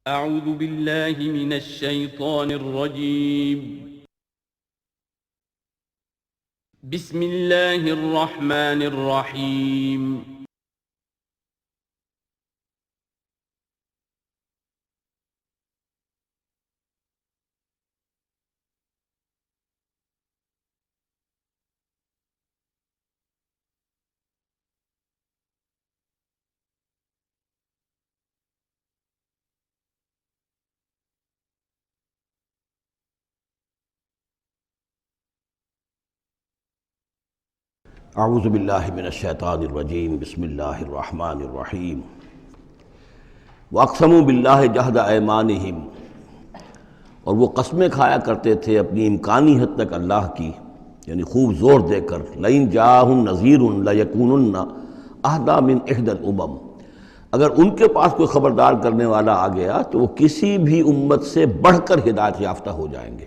اعوذ باللہ من الشیطان الرجیم بسم اللہ الرحمن الرحیم اعوذ باللہ من الشیطان الرجیم بسم اللہ الرحمن الرحیم واقسموا باللہ جہد ایمانہم، اور وہ قسمیں کھایا کرتے تھے اپنی امکانی حد تک اللہ کی، یعنی خوب زور دے کر لئن جاءہم نذیر لیکونن اہدی من احدی الامم، اگر ان کے پاس کوئی خبردار کرنے والا آ گیا تو وہ کسی بھی امت سے بڑھ کر ہدایت یافتہ ہو جائیں گے،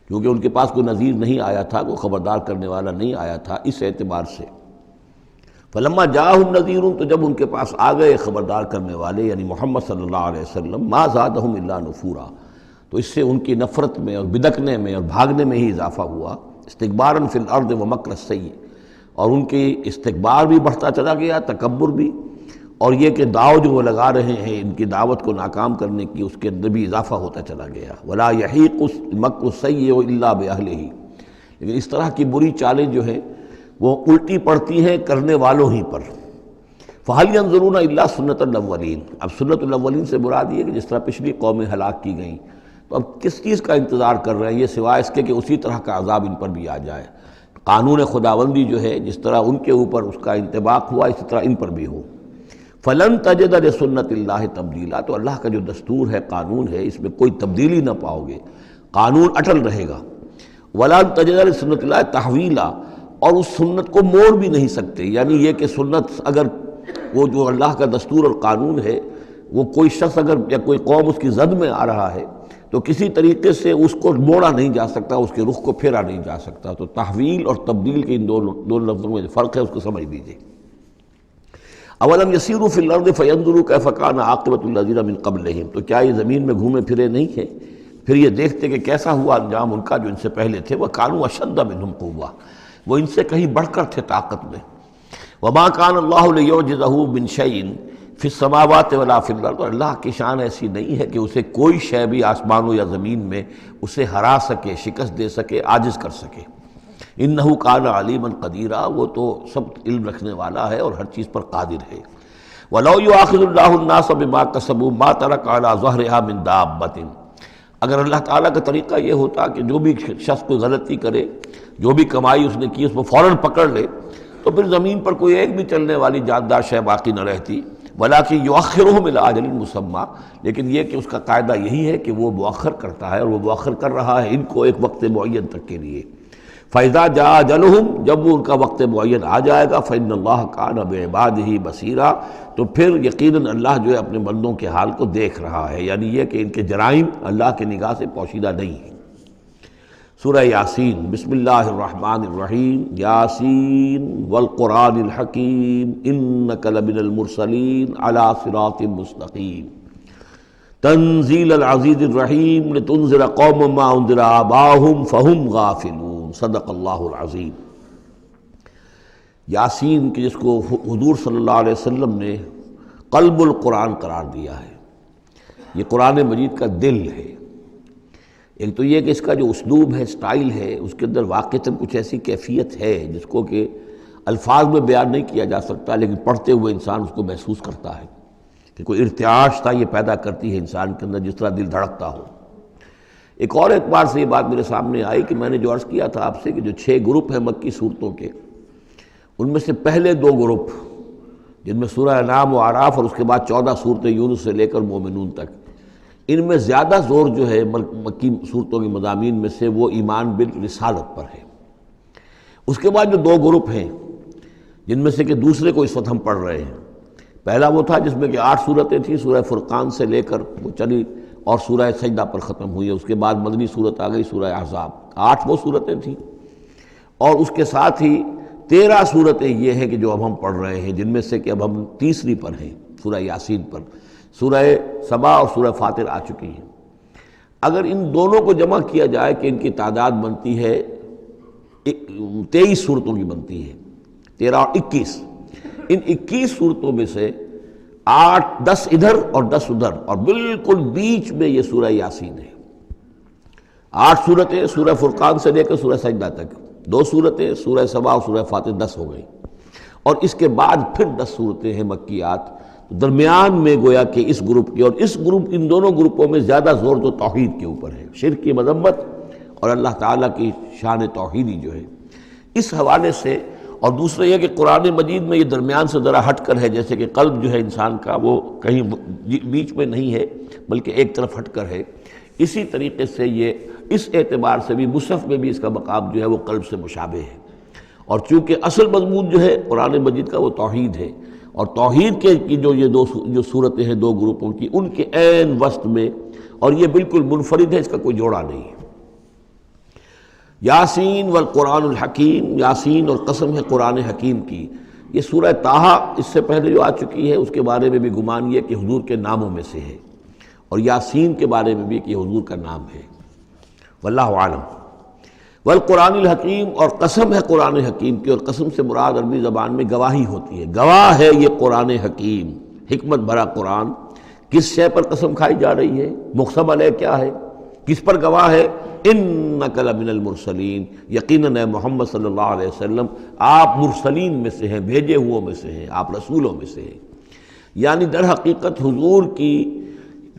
کیونکہ ان کے پاس کوئی نذیر نہیں آیا تھا، کوئی خبردار کرنے والا نہیں آیا تھا۔ اس اعتبار سے فلما جاءہم نذیر، تو جب ان کے پاس آ گئے خبردار کرنے والے یعنی محمد صلی اللہ علیہ وسلم، ما زادہم الا نفورا، تو اس سے ان کی نفرت میں اور بدکنے میں اور بھاگنے میں ہی اضافہ ہوا، استکبارا فی الارض ومکر السیء، اور ان کی استکبار بھی بڑھتا چلا گیا، تکبر بھی، اور یہ کہ داؤ جو وہ لگا رہے ہیں ان کی دعوت کو ناکام کرنے کی، اس کے اندر بھی اضافہ ہوتا چلا گیا۔ ولا یحیق المکر السیء الا باہلہ، لیکن اس طرح کی بری چالیں جو ہیں وہ الٹی پڑتی ہیں کرنے والوں ہی پر۔ فہل ینظرون الا سنت الاولین، اب سنت الاولین سے مراد یہ کہ جس طرح پچھلی قومیں ہلاک کی گئیں، تو اب کس چیز کا انتظار کر رہے ہیں یہ سوائے اس کے کہ اسی طرح کا عذاب ان پر بھی آ جائے۔ قانون خداوندی جو ہے جس طرح ان کے اوپر اس کا انطباق ہوا، اسی طرح ان پر بھی ہو۔ فلن تجد لسنت اللہ تبدیلا، تو اللہ کا جو دستور ہے، قانون ہے، اس میں کوئی تبدیلی نہ پاؤ گے، قانون اٹل رہے گا۔ ولن تجد لسنت اللہ تحویلا، اور اس سنت کو موڑ بھی نہیں سکتے، یعنی یہ کہ سنت اگر وہ جو اللہ کا دستور اور قانون ہے، وہ کوئی شخص اگر یا کوئی قوم اس کی زد میں آ رہا ہے تو کسی طریقے سے اس کو موڑا نہیں جا سکتا، اس کے رخ کو پھیرا نہیں جا سکتا۔ تو تحویل اور تبدیل کے ان دو لفظوں میں فرق ہے، اس کو سمجھ لیجیے۔ اولم یسیروا فی الارض فینظروا کیف کان عاقبۃ الذین من قبلہم، تو کیا یہ زمین میں گھومے پھرے نہیں ہیں، پھر یہ دیکھتے کہ کیسا ہوا انجام ان کا جو ان سے پہلے تھے۔ وکانوا اشد منہم قوۃ، وہ ان سے کہیں بڑھ کر تھے طاقت میں۔ وما کان اللہ لیعجزہ من شیء فی السماوات ولا فی الارض، اللہ کی شان ایسی نہیں ہے کہ اسے کوئی شے بھی آسمانوں یا زمین میں اسے ہرا سکے، شکست دے سکے، عاجز کر سکے۔ انہ کان علیما قدیرا، وہ تو سب علم رکھنے والا ہے اور ہر چیز پر قادر ہے۔ ولو یؤاخذ اللہ الناس بما کسبوا ما ترک علی ظہرها من دابۃ، اگر اللہ تعالیٰ کا طریقہ یہ ہوتا کہ جو بھی شخص کوئی غلطی کرے، جو بھی کمائی اس نے کی اس کو فوراً پکڑ لے، تو پھر زمین پر کوئی ایک بھی چلنے والی جاندار شے باقی نہ رہتی۔ ولیکن یؤخرھم الی اجل مسمى، لیکن یہ کہ اس کا قاعدہ یہی ہے کہ وہ مؤخر کرتا ہے، اور وہ مؤخر کر رہا ہے ان کو ایک وقت معین تک کے لیے۔ فَإِذَا جَاءَ أَجَلُهُمْ، جب وہ ان کا وقت معین آ جائے گا، فَإِنَّ اللَّهَ كَانَ بِعِبَادِهِ بَصِيرًا، تو پھر یقیناً اللہ جو ہے اپنے بندوں کے حال کو دیکھ رہا ہے، یعنی یہ کہ ان کے جرائم اللہ کے نگاہ سے پوشیدہ نہیں ہیں۔ سورہ یاسین، بسم اللہ الرحمن الرحیم۔ یاسین والقرآن الحکیم انک لمن المرسلین علی صراط مستقیم تنزیل العزیز الرحیم لتنذر قوما ما انذر آباؤہم فہم غافلون۔ صدق اللہ العظیم۔ یاسین کی جس کو حضور صلی اللہ علیہ وسلم نے قلب القرآن قرار دیا ہے، یہ قرآن مجید کا دل ہے۔ ایک تو یہ کہ اس کا جو اسلوب ہے، سٹائل ہے، اس کے اندر واقعتاً کچھ ایسی کیفیت ہے جس کو کہ الفاظ میں بیان نہیں کیا جا سکتا، لیکن پڑھتے ہوئے انسان اس کو محسوس کرتا ہے کہ کوئی ارتعاش تھا یہ پیدا کرتی ہے انسان کے اندر، جس طرح دل دھڑکتا ہو۔ ایک اور اعتبار سے یہ بات میرے سامنے آئی کہ میں نے جو عرض کیا تھا آپ سے کہ جو 6 گروپ ہیں مکی صورتوں کے، ان میں سے پہلے 2 گروپ جن میں سورہ انعام و اعراف اور اس کے بعد 14 صورتیں یونس سے لے کر مومنون تک، ان میں زیادہ زور جو ہے مکی صورتوں کے مضامین میں سے وہ ایمان بالرسالت پر ہے۔ اس کے بعد جو 2 گروپ ہیں جن میں سے کہ دوسرے کو اس وقت ہم پڑھ رہے ہیں، پہلا وہ تھا جس میں کہ 8 صورتیں تھیں، سورہ فرقان سے لے کر وہ چلی اور سورہ سجدہ پر ختم ہوئی، اس کے بعد مدنی صورت آ گئی سورہ احزاب، 8 وہ صورتیں تھیں، اور اس کے ساتھ ہی 13 صورتیں یہ ہیں کہ جو اب ہم پڑھ رہے ہیں، جن میں سے کہ اب ہم تیسری پر ہیں، سورہ یاسین پر۔ سورہ سبا اور سورہ فاطر آ چکی ہیں۔ اگر ان دونوں کو جمع کیا جائے کہ ان کی تعداد بنتی ہے 23 صورتوں کی بنتی ہے، 13 اور 21، ان 21 صورتوں میں سے 10 ادھر اور 10 ادھر، اور بالکل بیچ میں یہ سورہ یاسین ہے۔ 8 صورتیں سورہ فرقان سے لے کر سورہ سجدہ تک، 2 صورتیں سورہ سبا اور سورہ فاطر، 10 ہو گئی، اور اس کے بعد پھر 10 صورتیں ہیں مکیات۔ درمیان میں گویا کہ اس گروپ کی اور اس گروپ، ان دونوں گروپوں میں زیادہ زور تو توحید کے اوپر ہے، شرک کی مذمت اور اللہ تعالیٰ کی شان توحیدی جو ہے، اس حوالے سے۔ اور دوسرا یہ کہ قرآن مجید میں یہ درمیان سے ذرا ہٹ کر ہے، جیسے کہ قلب جو ہے انسان کا وہ کہیں بیچ میں نہیں ہے بلکہ ایک طرف ہٹ کر ہے، اسی طریقے سے یہ اس اعتبار سے بھی مصحف میں بھی اس کا مقام جو ہے وہ قلب سے مشابہ ہے۔ اور چونکہ اصل مضمون جو ہے قرآن مجید کا وہ توحید ہے، اور توحید کے کی جو صورتیں ہیں 2 گروپوں کی، ان کے عین وسط میں، اور یہ بالکل منفرد ہے، اس کا کوئی جوڑا نہیں ہے۔ یاسین والقرآن الحکیم، یاسین اور قسم ہے قرآن حکیم کی۔ یہ سورہ طٰہٰ اس سے پہلے جو آ چکی ہے، اس کے بارے میں بھی گمان یہ کہ حضور کے ناموں میں سے ہے، اور یاسین کے بارے میں بھی کہ حضور کا نام ہے، واللہ اعلم۔ والقرآن الحکیم، اور قسم ہے قرآن حکیم کی، اور قسم سے مراد عربی زبان میں گواہی ہوتی ہے، گواہ ہے یہ قرآن حکیم، حکمت بھرا قرآن۔ کس شے پر قسم کھائی جا رہی ہے؟ مقسم علیہ کیا ہے؟ کس پر گواہ ہے؟ انک لمن المرسلین، یقیناً اے محمد صلی اللہ علیہ وسلم آپ مرسلین میں سے ہیں، بھیجے ہوئوں میں سے ہیں، آپ رسولوں میں سے ہیں۔ یعنی در حقیقت حضور کی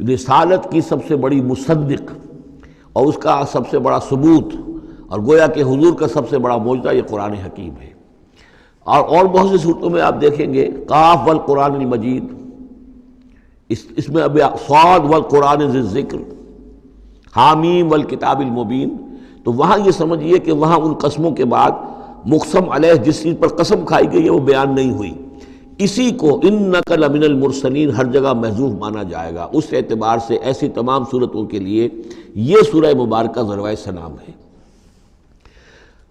رسالت کی سب سے بڑی مصدق اور اس کا سب سے بڑا ثبوت، اور گویا کہ حضور کا سب سے بڑا معجزہ یہ قرآن حکیم ہے۔ اور بہت سی صورتوں میں آپ دیکھیں گے قاف والقرآن المجید، اس میں اب صاد والقرآن ذی الذکر، حامیم والکتاب المبین، تو وہاں یہ سمجھیے کہ وہاں ان قسموں کے بعد مقسم علیہ جس چیز پر قسم کھائی گئی ہے وہ بیان نہیں ہوئی، اسی کو انک لمن المرسلین ہر جگہ محذوف مانا جائے گا۔ اس اعتبار سے ایسی تمام صورتوں کے لیے یہ سورہ مبارکہ ذروۂ سلام ہے۔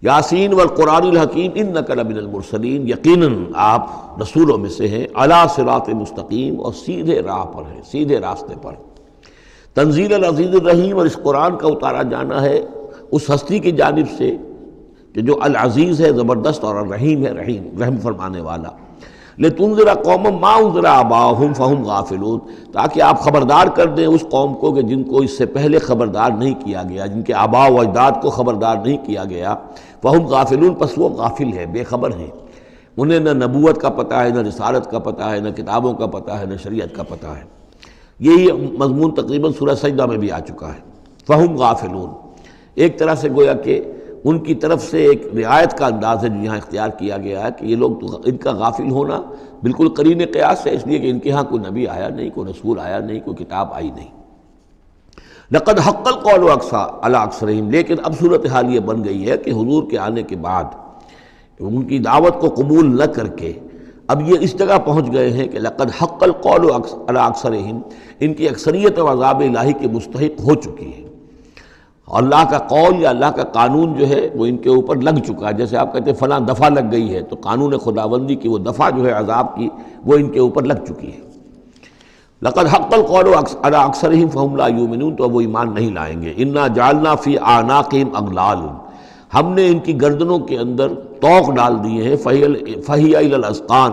یاسین والقرآن الحکیم انک لمن المرسلین، یقیناً آپ رسولوں میں سے ہیں، علی صراط مستقیم، اور سیدھے راہ پر ہیں، سیدھے راستے پر۔ تنزیل العزیز الرحیم، اور اس قرآن کا اتارا جانا ہے اس ہستی کی جانب سے کہ جو العزیز ہے، زبردست، اور الرحیم ہے، رحم فرمانے والا۔ لتنذر قوما ما انذر آباؤہم فہم غافلون، تاکہ آپ خبردار کر دیں اس قوم کو کہ جن کو اس سے پہلے خبردار نہیں کیا گیا، جن کے آباء و اجداد کو خبردار نہیں کیا گیا، فہم غافلون، پس وہ غافل ہے، بے خبر ہیں، انہیں نہ نبوت کا پتہ ہے، نہ رسالت کا پتہ ہے، نہ کتابوں کا پتہ ہے، نہ شریعت کا پتہ ہے۔ یہی مضمون تقریباً سورہ سجدہ میں بھی آ چکا ہے، فہم غافلون۔ ایک طرح سے گویا کہ ان کی طرف سے ایک رعایت کا انداز ہے جو یہاں اختیار کیا گیا ہے کہ یہ لوگ تو ان کا غافل ہونا بالکل قرین قیاس ہے، اس لیے کہ ان کے ہاں کوئی نبی آیا نہیں، کوئی رسول آیا نہیں، کوئی کتاب آئی نہیں۔ لقد حق القول علی اکثرہم، لیکن اب صورتحال یہ بن گئی ہے کہ حضور کے آنے کے بعد ان کی دعوت کو قبول نہ کر کے اب یہ اس جگہ پہنچ گئے ہیں کہ لقد حق القول علی اکثرہم، ان کی اکثریت عذاب الہی کے مستحق ہو چکی ہے، اور اللہ کا قول یا اللہ کا قانون جو ہے وہ ان کے اوپر لگ چکا ہے۔ جیسے آپ کہتے ہیں فلاں دفعہ لگ گئی ہے، تو قانون خداوندی کی وہ دفعہ جو ہے عذاب کی وہ ان کے اوپر لگ چکی ہے۔ لقد حق القول علی اکثرہم فہم لا یؤمنون، تو وہ ایمان نہیں لائیں گے۔ انا جعلنا فی اعناقہم اغلال، ہم نے ان کی گردنوں کے اندر طوق ڈال دیے ہیں، فہی الی الاذقان،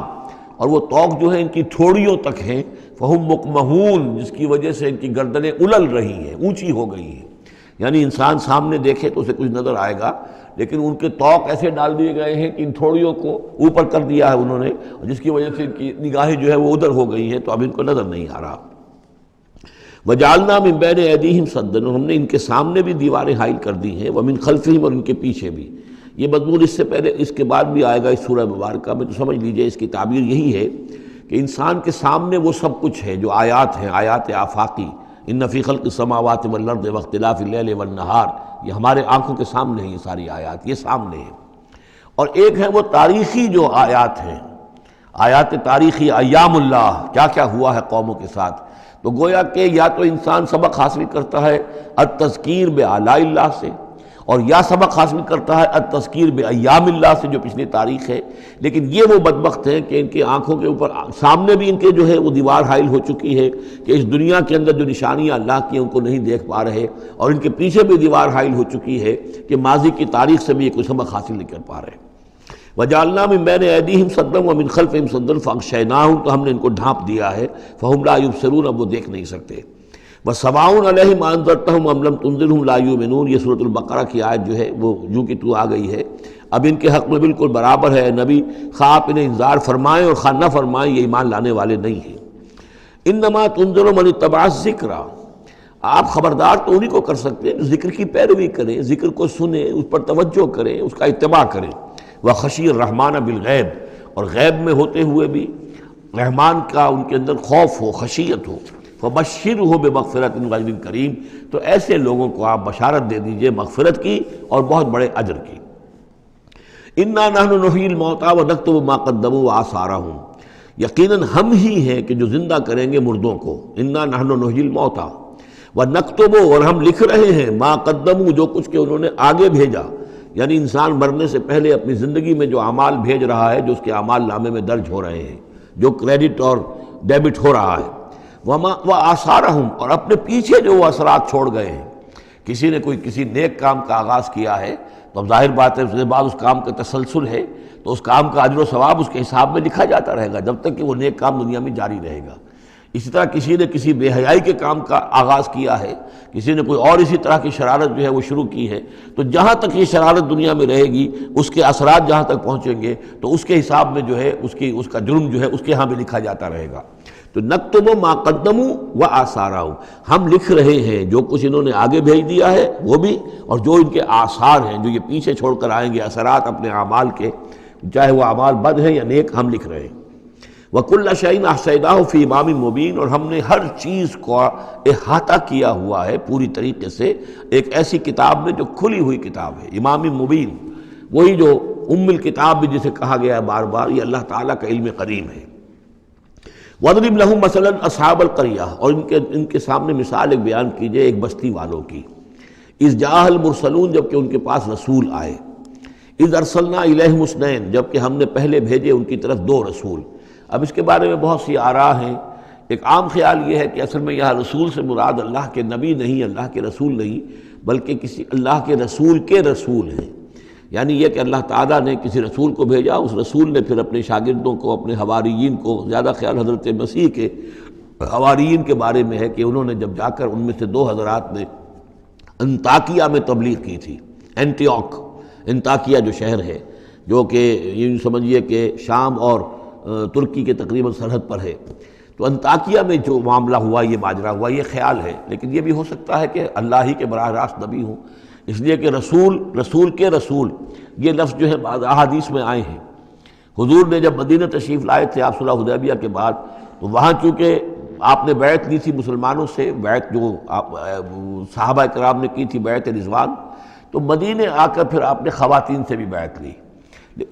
اور وہ طوق جو ہے ان کی تھوڑیوں تک ہیں، فہم مقمحون، جس کی وجہ سے ان کی گردنیں الل رہی ہیں، اونچی ہو گئی ہیں۔ یعنی انسان سامنے دیکھے تو اسے کچھ نظر آئے گا، لیکن ان کے طوق ایسے ڈال دیے گئے ہیں کہ ان تھوڑیوں کو اوپر کر دیا ہے انہوں نے، جس کی وجہ سے ان کی نگاہیں جو ہے وہ ادھر ہو گئی ہیں، تو اب ان کو نظر نہیں آ رہا۔ وجعلنا من بین ایدیہم سدا، ہم نے ان کے سامنے بھی دیواریں حائل کر دی ہیں، ومن خلفہم، اور ان کے پیچھے بھی۔ یہ مضمون اس سے پہلے اس کے بعد بھی آئے گا اس سورہ مبارکہ میں، تو سمجھ لیجئے اس کی تعبیر یہی ہے کہ انسان کے سامنے وہ سب کچھ ہے جو آیات ہیں، آیات آفاقی، ان فی خلق السماوات والارض واختلاف اللیل والنہار، یہ ہمارے آنکھوں کے سامنے ہیں، یہ ساری آیات یہ سامنے ہیں۔ اور ایک ہے وہ تاریخی جو آیات ہیں، آیات تاریخی، ایام اللہ، کیا کیا ہوا ہے قوموں کے ساتھ، تو گویا کہ یا تو انسان سبق حاصل کرتا ہے التذکیر بآلاء اللہ سے، اور یا سبق حاصل کرتا ہے التذکیر بایام اللہ سے جو پچھلی تاریخ ہے۔ لیکن یہ وہ بدبخت ہیں کہ ان کی آنکھوں کے اوپر سامنے بھی ان کے جو ہے وہ دیوار حائل ہو چکی ہے کہ اس دنیا کے اندر جو نشانیاں اللہ کی ان کو نہیں دیکھ پا رہے، اور ان کے پیچھے بھی دیوار حائل ہو چکی ہے کہ ماضی کی تاریخ سے بھی یہ کوئی سبق حاصل نہیں کر پا رہے۔ وَجَعَلْنَا مِن بَيْنِ أَيْدِيهِمْ سَدًّا وَمِنْ خَلْفِهِمْ سَدًّا فَأَغْشَيْنَاهُمْ، تو ہم نے ان کو ڈھانپ دیا ہے، فَهُمْ لَا يُبْصِرُونَ، اب وہ دیکھ نہیں سکتے۔ وَسَوَاءٌ عَلَيْهِمْ أَنذَرْتَهُمْ أَمْ لَمْ تُنذِرْهُمْ لَا يُؤْمِنُونَ، یہ سورۃ البقرہ کی آیت جو ہے وہ یوں کی تو آ گئی ہے۔ اب ان کے حق میں بالکل برابر ہے، نبی خواہ آپ انہیں انذار فرمائیں اور خواہ نہ فرمائیں، یہ ایمان لانے والے نہیں ہیں۔ انما تنذر من اتبع الذکر، آپ خبردار تو انہی کو کر سکتے ہیں جو ذکر کی پیروی کریں، ذکر کو سنیں، اس پر توجہ کریں، اس کا اتباع کریں۔ وخشی الرحمن بالغیب، اور غیب میں ہوتے ہوئے بھی رحمان کا ان کے اندر خوف ہو، خشیت ہو۔ فبشرہ بمغفرۃ وأجر کریم، تو ایسے لوگوں کو آپ بشارت دے دیجئے مغفرت کی اور بہت بڑے اجر کی۔ انا نحن نحیی الموتى ونکتب ما قدموا وآثارهم، یقیناً ہم ہی ہیں کہ جو زندہ کریں گے مردوں کو۔ انا نحن نحیی الموتى ونکتب، اور ہم لکھ رہے ہیں ما قدموا، جو کچھ کہ انہوں نے آگے بھیجا، یعنی انسان مرنے سے پہلے اپنی زندگی میں جو اعمال بھیج رہا ہے، جو اس کے اعمال نامے میں درج ہو رہے ہیں، جو کریڈٹ اور ڈیبٹ ہو رہا ہے۔ وآثارہم، اور اپنے پیچھے جو وہ اثرات چھوڑ گئے ہیں۔ کسی نے کسی نیک کام کا آغاز کیا ہے تو اب ظاہر بات ہے اس کے بعد اس کام کا تسلسل ہے، تو اس کام کا اجر و ثواب اس کے حساب میں لکھا جاتا رہے گا جب تک کہ وہ نیک کام دنیا میں جاری رہے گا۔ اسی طرح کسی نے کسی بے حیائی کے کام کا آغاز کیا ہے، کسی نے کوئی اور اسی طرح کی شرارت جو ہے وہ شروع کی ہے، تو جہاں تک یہ شرارت دنیا میں رہے گی، اس کے اثرات جہاں تک پہنچیں گے تو اس کے حساب میں جو ہے اس کا جرم جو ہے اس کے ہاں بھی لکھا جاتا رہے گا۔ تو نکتب ما قدموا وآثارہم، ہم لکھ رہے ہیں جو کچھ انہوں نے آگے بھیج دیا ہے وہ بھی، اور جو ان کے آثار ہیں جو یہ پیچھے چھوڑ کر آئیں گے، اثرات اپنے اعمال کے، چاہے وہ اعمال بد ہیں یا نیک، ہم لکھ رہے ہیں۔ وَكُلَّ شَيْءٍ أَحْصَيْنَاهُ فِي إِمَامٍ مُبِينٍ، اور ہم نے ہر چیز کو احاطہ کیا ہوا ہے پوری طریقے سے ایک ایسی کتاب میں جو کھلی ہوئی کتاب ہے، امام مبین، وہی جو ام الکتاب بھی جسے کہا گیا ہے بار بار، یہ اللہ تعالیٰ کا علم قدیم ہے۔ وَاضْرِبْ لَهُم مَثَلًا أَصْحَابَ الْقَرْيَةِ، اور ان کے سامنے مثال ایک بیان کیجئے ایک بستی والوں کی۔ اِذْ جَاءَ الْمُرْسَلُونَ، جب کہ ان کے پاس رسول آئے۔ اِذْ أَرْسَلْنَا إِلَيْهِمُ اثْنَيْنِ، جب کہ ہم نے پہلے بھیجے ان کی طرف دو رسول۔ اب اس کے بارے میں بہت سی آراء ہیں۔ ایک عام خیال یہ ہے کہ اصل میں یہاں رسول سے مراد اللہ کے نبی نہیں، اللہ کے رسول نہیں، بلکہ کسی اللہ کے رسول ہیں۔ یعنی یہ کہ اللہ تعالیٰ نے کسی رسول کو بھیجا، اس رسول نے پھر اپنے شاگردوں کو، اپنے حواریین کو، زیادہ خیال حضرت مسیح کے حواریین کے بارے میں ہے کہ انہوں نے جب جا کر ان میں سے دو حضرات نے انطاکیہ میں تبلیغ کی تھی۔ اینٹیوک، انطاکیہ جو شہر ہے، جو کہ یوں سمجھیے کہ شام اور ترکی کے تقریباً سرحد پر ہے، تو انطاکیہ میں جو معاملہ ہوا، یہ ماجرا ہوا، یہ خیال ہے، لیکن یہ بھی ہو سکتا ہے کہ اللہ ہی کے براہ راست نبی ہوں، اس لیے کہ رسول کے رسول یہ لفظ جو ہے بعض احادیث میں آئے ہیں۔ حضور نے جب مدینہ تشریف لائے تھے آپ صلح حدیبیہ کے بعد، تو وہاں چونکہ آپ نے بیعت لی تھی مسلمانوں سے، بیعت جو صحابہ کرام نے کی تھی بیعت رضوان، تو مدینے آ کر پھر آپ نے خواتین سے بھی بیعت لی۔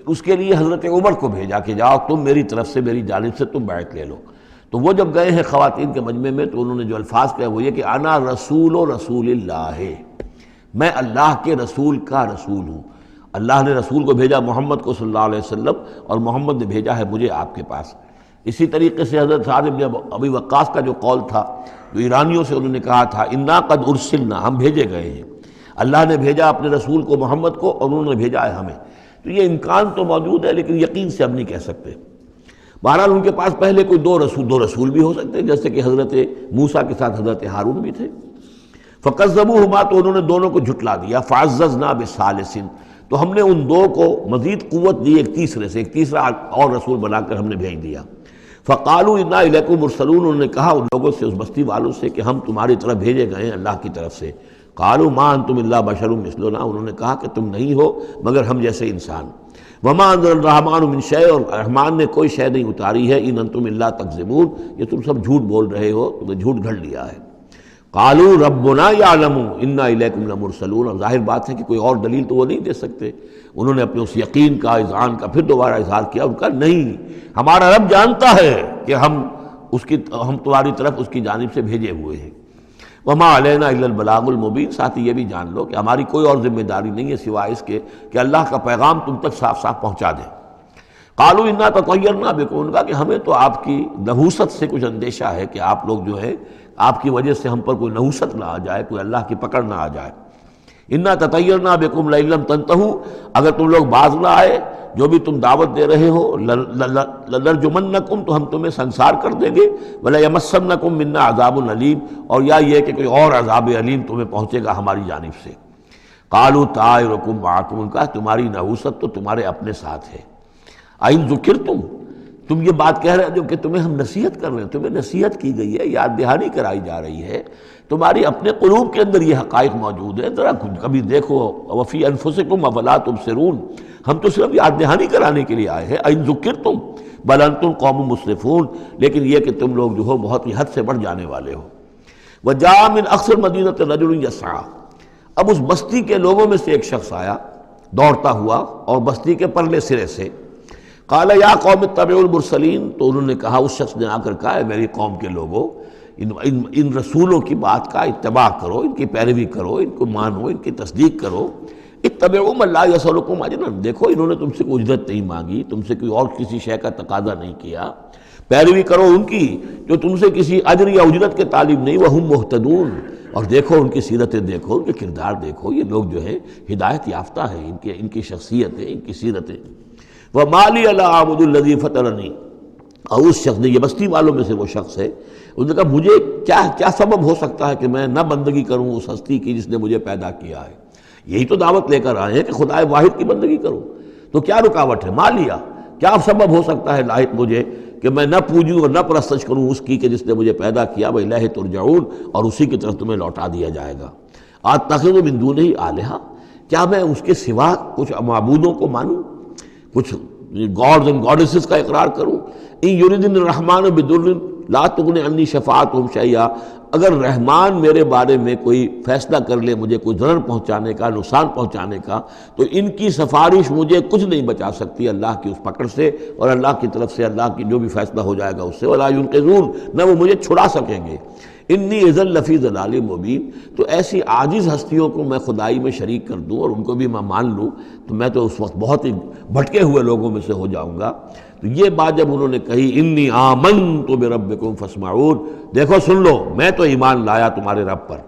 اس کے لیے حضرت عمر کو بھیجا کہ جاؤ تم میری طرف سے، میری جانب سے تم بیعت لے لو۔ تو وہ جب گئے ہیں خواتین کے مجمع میں تو انہوں نے جو الفاظ کہے وہ یہ کہ انا رسول اللہ، میں اللہ کے رسول کا رسول ہوں۔ اللہ نے رسول کو بھیجا محمد کو صلی اللہ علیہ وسلم، اور محمد نے بھیجا ہے مجھے آپ کے پاس۔ اسی طریقے سے حضرت سعد بن ابی وقاص کا جو قول تھا، جو ایرانیوں سے انہوں نے کہا تھا انا قد ارسلنا، ہم بھیجے گئے ہیں، اللہ نے بھیجا اپنے رسول کو محمد کو اور انہوں نے بھیجا ہے ہمیں۔ تو یہ امکان تو موجود ہے لیکن یقین سے ہم نہیں کہہ سکتے۔ بہرحال ان کے پاس پہلے کوئی دو رسول بھی ہو سکتے ہیں، جیسے کہ حضرت موسیٰ کے ساتھ حضرت ہارون بھی تھے۔ فَكَذَّبُوهُمَا، تو انہوں نے دونوں کو جھٹلا دیا۔ فَعَزَّزْنَا بِثَالِثٍ، تو ہم نے ان دو کو مزید قوت دی ایک تیسرے سے، ایک تیسرا اور رسول بنا کر ہم نے بھیج دیا۔ فَقَالُوا إِنَّا إِلَيْكُمْ مُرْسَلُونَ، انہوں نے کہا ان لوگوں سے، اس بستی والوں سے کہ ہم تمہاری طرف بھیجے گئے ہیں اللہ کی طرف سے۔ قَالُوا مَا أَنْتُمْ إِلَّا بَشَرٌ مِثْلُنَا، انہوں نے کہا کہ تم نہیں ہو مگر ہم جیسے انسان۔ وَمَا أَنزَلَ الرَّحْمَٰنُ مِن شَيْءٍ، اور رحمان نے کوئی شے نہیں اتاری ہے۔ إِنْ أَنْتُمْ إِلَّا تَكْذِبُونَ، یہ تم سب جھوٹ بول رہے ہو، تم نے جھوٹ گھڑ لیا ہے۔ قَالُوا رَبُّنَا يَعْلَمُ إِنَّا إِلَيْكُمْ لَمُرْسَلُونَ، اور ظاہر بات ہے کہ کوئی اور دلیل تو وہ نہیں دے سکتے۔ انہوں نے اپنے اس یقین کا، اذعان کا پھر دوبارہ اظہار کیا، ان کا نہیں، ہمارا رب جانتا ہے کہ ہم تمہاری طرف اس کی جانب سے بھیجے ہوئے ہیں۔ وما علینا الا البلاغ المبین، ساتھ ہی یہ بھی جان لو کہ ہماری کوئی اور ذمہ داری نہیں ہے سوائے اس کے کہ اللہ کا پیغام تم تک صاف صاف پہنچا دیں۔ قالوا انا تطیرنا بکم، ان کا کہ ہمیں تو آپ کی نحوست سے کچھ اندیشہ ہے کہ آپ لوگ جو ہے آپ کی وجہ سے ہم پر کوئی نحوست نہ آ جائے، کوئی اللہ کی پکڑ نہ آ جائے۔ انا تطیرنا بکم لئن لم تنتہوا، اگر تم لوگ باز نہ آئے جو بھی تم دعوت دے رہے ہو، لنرجمنکم، تو ہم تمہیں سنسار کر دیں گے، ولیمسنکم منا عذاب علیم، اور یا یہ کہ کوئی اور عذاب علیم تمہیں پہنچے گا ہماری جانب سے۔ قالوا طائرکم معکم، ان کا تمہاری نحوست تو تمہارے اپنے ساتھ ہے۔ اِن ذکرتم، تم یہ بات کہہ رہے ہو کہ تمہیں ہم نصیحت کر رہے ہیں، تمہیں نصیحت کی گئی ہے، یاد دہانی کرائی جا رہی ہے، تمہاری اپنے قلوب کے اندر یہ حقائق موجود ہیں، ذرا کبھی دیکھو۔ وفی انفسکم افلا تبصرون، ہم تو صرف یاد دہانی کرانے کے لیے آئے ہیں۔ اِن ذکرتم بل انتم قوم مسرفون، لیکن یہ کہ تم لوگ جو ہو بہت ہی حد سے بڑھ جانے والے ہو۔ وجاء من اقصى المدینة رجل یسعى، اب اس بستی کے لوگوں میں سے ایک شخص آیا دوڑتا ہوا، اور بستی کے پرلے سرے سے۔ قال یا قوم اتبعوا المرسلین، تو انہوں نے کہا، اس شخص نے آ کر کہا، ہے میری قوم کے لوگوں، ان رسولوں کی بات کا اتباع کرو، ان کی پیروی کرو، ان کو مانو، ان کی تصدیق کرو۔ اتبعوا من لا یسألکم اجرا، دیکھو انہوں نے تم سے کوئی اجرت نہیں مانگی، تم سے کوئی اور کسی شے کا تقاضا نہیں کیا، پیروی کرو ان کی جو تم سے کسی اجر یا اجرت کے طالب نہیں، وہم مہتدون، اور دیکھو ان کی سیرتیں، دیکھو ان کے کردار، دیکھو یہ لوگ جو ہے ہدایت یافتہ ہیں، ان کی شخصیتیں، ان کی سیرتیں۔ وَمَا لِيَ لَا أَعْبُدُ الَّذِي فَطَرَنِي، اور اس شخص نے، یہ بستی والوں میں سے وہ شخص ہے، اس نے کہا مجھے کیا سبب ہو سکتا ہے کہ میں نہ بندگی کروں اس ہستی کی جس نے مجھے پیدا کیا ہے؟ یہی تو دعوت لے کر آئے ہیں کہ خدا واحد کی بندگی کرو، تو کیا رکاوٹ ہے؟ مالیا، کیا سبب ہو سکتا ہے لاحق مجھے کہ میں نہ پوجوں اور نہ پرستش کروں اس کی کہ جس نے مجھے پیدا کیا، وَإِلَیہِ تُرْجَعُونَ، اور اسی کی طرف تمہیں لوٹا دیا جائے گا۔ أَتَّخِذُ مِن دُونِهِ آلِهَةً، کیا میں اس کے سوا کچھ معبودوں کو مانوں، کچھ گاڈز اینڈ گاڈیسز کا اقرار کروں؟ ان یریدن الرحمن بدر لا تغن عنی شفاعتهم شیئا، اگر رحمان میرے بارے میں کوئی فیصلہ کر لے مجھے کوئی ضرر پہنچانے کا، نقصان پہنچانے کا، تو ان کی سفارش مجھے کچھ نہیں بچا سکتی اللہ کی اس پکڑ سے، اور اللہ کی طرف سے اللہ کی جو بھی فیصلہ ہو جائے گا اس سے، ولا ینقذون، نہ وہ مجھے چھڑا سکیں گے۔ انی اذا لفی ضلال مبین، تو ایسی عاجز ہستیوں کو میں خدائی میں شریک کر دوں اور ان کو بھی میں مان لوں تو میں تو اس وقت بہت ہی بھٹکے ہوئے لوگوں میں سے ہو جاؤں گا۔ تو یہ بات جب انہوں نے کہی، انی آمنت بربکم فاسمعون، دیکھو سن لو، میں تو ایمان لایا تمہارے رب پر،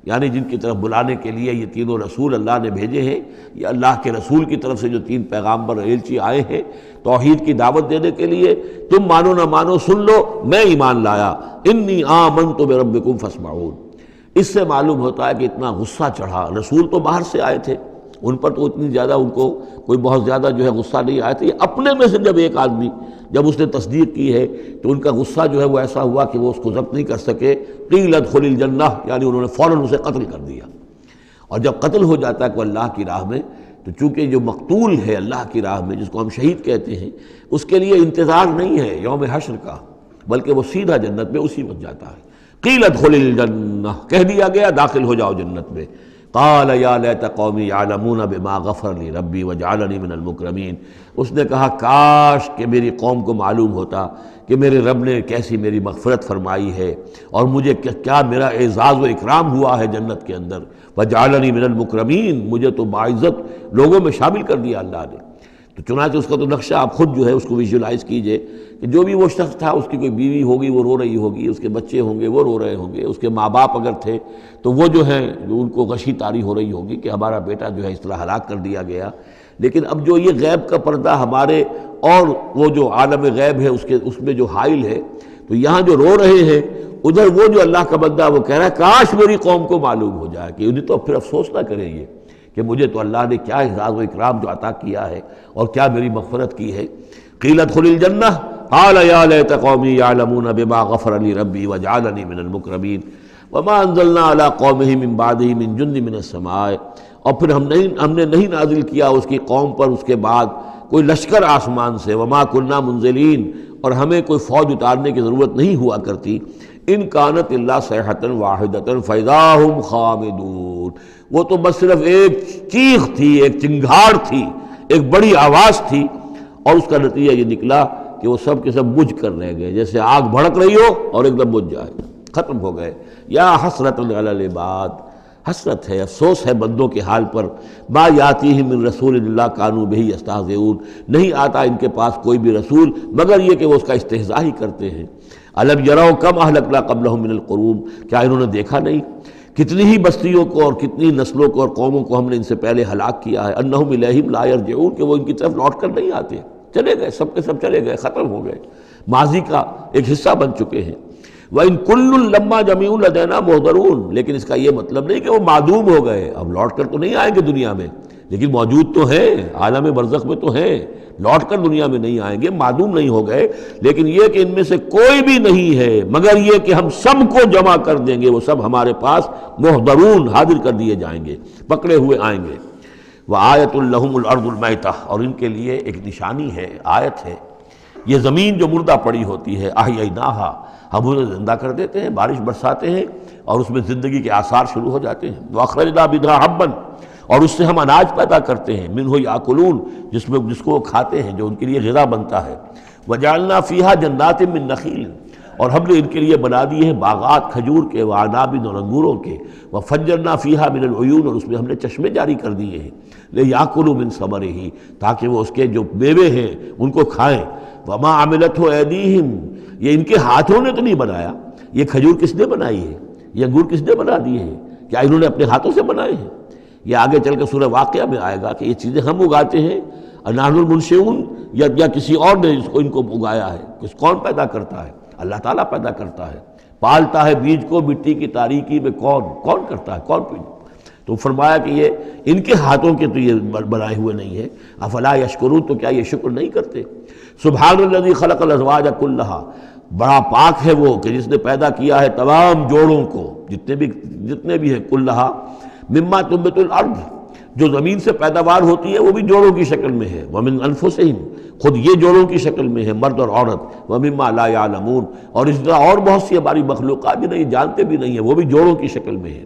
یعنی جن کی طرف بلانے کے لیے یہ تینوں رسول اللہ نے بھیجے ہیں، یہ اللہ کے رسول کی طرف سے جو تین پیغامبر ایلچی آئے ہیں توحید کی دعوت دینے کے لیے، تم مانو نہ مانو سن لو، میں ایمان لایا، انی آمنت بربکم فاسمعون۔ اس سے معلوم ہوتا ہے کہ اتنا غصہ چڑھا، رسول تو باہر سے آئے تھے، ان پر تو اتنی زیادہ ان کو کوئی بہت زیادہ جو ہے غصہ نہیں آیا تھا، یہ اپنے میں سے جب ایک آدمی جب اس نے تصدیق کی ہے تو ان کا غصہ جو ہے وہ ایسا ہوا کہ وہ اس کو ضبط نہیں کر سکے۔ قیل ادخل الجنہ، یعنی انہوں نے فوراً اسے قتل کر دیا، اور جب قتل ہو جاتا ہے کوئی اللہ کی راہ میں تو چونکہ جو مقتول ہے اللہ کی راہ میں جس کو ہم شہید کہتے ہیں، اس کے لیے انتظار نہیں ہے یوم حشر کا، بلکہ وہ سیدھا جنت میں اسی وقت جاتا ہے۔ قیل ادخل الجنہ، کہہ دیا گیا داخل ہو جاؤ جنت میں۔ قال یا لیت قومی یعلمون بما غفر لی ربی وجعلنی من المکرمین، اس نے کہا کاش کہ میری قوم کو معلوم ہوتا کہ میرے رب نے کیسی میری مغفرت فرمائی ہے اور مجھے کیا میرا اعزاز و اکرام ہوا ہے جنت کے اندر، وجعلنی من المکرمین، مجھے تو باعزت لوگوں میں شامل کر دیا اللہ نے۔ تو چنانچہ اس کا تو نقشہ آپ خود جو ہے اس کو ویژولائز کیجئے کہ جو بھی وہ شخص تھا، اس کی کوئی بیوی ہوگی وہ رو رہی ہوگی، اس کے بچے ہوں گے وہ رو رہے ہوں گے، اس کے ماں باپ اگر تھے تو وہ جو ہیں ان کو غشی طاری ہو رہی ہوگی کہ ہمارا بیٹا جو ہے اس طرح ہلاک کر دیا گیا۔ لیکن اب جو یہ غیب کا پردہ ہمارے اور وہ جو عالم غیب ہے اس میں جو حائل ہے، تو یہاں جو رو رہے ہیں ادھر وہ جو اللہ کا بندہ وہ کہہ رہا ہے کاش میری قوم کو معلوم ہو جائے، کہ انہیں تو پھر افسوس نہ کریں یہ کہ مجھے تو اللہ نے کیا اعزاز و اکرام جو عطا کیا ہے اور کیا میری مغفرت کی ہے۔ قیل ادخل الجنہ قال یا لیت قومی یعلمون بما غفر لی ربی وجعلنی من المکرمین وما انزلنا علی قومہ من بعدہ من جند من السماء، اور پھر ہم نے نہیں نازل کیا اس کی قوم پر اس کے بعد کوئی لشکر آسمان سے، وما کنا منزلین، اور ہمیں کوئی فوج اتارنے کی ضرورت نہیں ہوا کرتی، ان کانت الا صیحۃ واحدۃ فاذا ہم خامدون، وہ تو بس صرف ایک چیخ تھی، ایک چنگھاڑ تھی، ایک بڑی آواز تھی، اور اس کا نتیجہ یہ نکلا کہ وہ سب کے سب بجھ کر رہ گئے، جیسے آگ بھڑک رہی ہو اور ایک دم بجھ جائے۔ ختم ہو گئے۔ یا حسرت علی العباد، حسرت ہے، افسوس ہے بندوں کے حال پر، ما یاتیہم من رسول اللہ کانوا بہ یستہزئون، نہیں آتا ان کے پاس کوئی بھی رسول مگر یہ کہ وہ اس کا استہزاء ہی کرتے ہیں۔ الم یروا کم اہلکنا قبلہم من القرون، کیا انہوں نے دیکھا نہیں کتنی ہی بستیوں کو اور کتنی نسلوں کو اور قوموں کو ہم نے ان سے پہلے ہلاک کیا ہے، انہم الیہم لا یرجعون، کہ وہ ان کی طرف لوٹ کر نہیں آتے، چلے گئے، سب کے سب چلے گئے، ختم ہو گئے، ماضی کا ایک حصہ بن چکے ہیں۔ وَإِن كُلٌّ لَمَّا جَمِيعٌ لَدَيْنَا مُحْضَرُونَ، لیکن اس کا یہ مطلب نہیں کہ وہ معدوم ہو گئے، اب لوٹ کر تو نہیں آئیں گے دنیا میں، لیکن موجود تو ہیں، عالم برزخ میں تو ہیں، لوٹ کر دنیا میں نہیں آئیں گے، معدوم نہیں ہو گئے، لیکن یہ کہ ان میں سے کوئی بھی نہیں ہے مگر یہ کہ ہم سب کو جمع کر دیں گے، وہ سب ہمارے پاس محضرون، حاضر کر دیے جائیں گے، پکڑے ہوئے آئیں گے۔ وَآیَةٌ لَهُمُ الْأَرْضُ الْمَيْتَةُ، اور ان کے لیے ایک نشانی ہے، آیت ہے، یہ زمین جو مردہ پڑی ہوتی ہے، احییناہا، ہم انہیں زندہ کر دیتے ہیں، بارش برساتے ہیں اور اس میں زندگی کے آثار شروع ہو جاتے ہیں۔ وَأَخْرَجْنَا بِهَا حَبًّا، اور اس سے ہم اناج پیدا کرتے ہیں، مِنْهُ يَأْكُلُونَ، جس کو وہ کھاتے ہیں، جو ان کے لیے غذا بنتا ہے۔ وَجَعَلْنَا فِيهَا جَنَّاتٍ مِّن نَخِيلٍ، اور ہم نے ان کے لیے بنا دیے ہیں باغات کھجور کے، وَأَعْنَابٍ، اور انگوروں کے، وَفَجَّرْنَا فِيهَا مِنَ الْعُيُونِ، اور اس میں ہم نے چشمے جاری کر دیے ہیں، لِيَأْكُلُوا مِن ثَمَرِهِ، تاکہ وہ اس کے جو میوے ہیں ان کو کھائیں۔ وَمَا عَمِلَتْهُ أَيْدِيهِمْ، یہ ان کے ہاتھوں نے تو نہیں بنایا، یہ کھجور کس نے بنائی ہے، یہ انگور کس نے بنا دیے ہیں، کیا انہوں نے اپنے ہاتھوں سے بنائے ہیں؟ یہ آگے چل کے سورہ واقعہ میں آئے گا کہ یہ چیزیں ہم اگاتے ہیں، نحن المنشئون، یا کسی اور نے ان کو اگایا ہے، کون پیدا کرتا ہے؟ اللہ تعالیٰ پیدا کرتا ہے، پالتا ہے بیج کو مٹی کی تاریکی میں، کون کرتا ہے، کون پیدا؟ تو فرمایا کہ یہ ان کے ہاتھوں کے تو یہ بنائے ہوئے نہیں ہے۔ افلا یشکرون، تو کیا یہ شکر نہیں کرتے؟ سبحان الذی خلق الازواج کلھا، بڑا پاک ہے وہ کہ جس نے پیدا کیا ہے تمام جوڑوں کو، جتنے بھی ہیں، کلھا مما تنبت الارض، جو زمین سے پیداوار ہوتی ہے وہ بھی جوڑوں کی شکل میں ہے، ومن انفسہم، خود یہ جوڑوں کی شکل میں ہے، مرد اور عورت، ومما لا یعلمون، اور اس طرح اور بہت سی ہماری مخلوقات بھی نہیں جانتے بھی نہیں ہیں، وہ بھی جوڑوں کی شکل میں ہے۔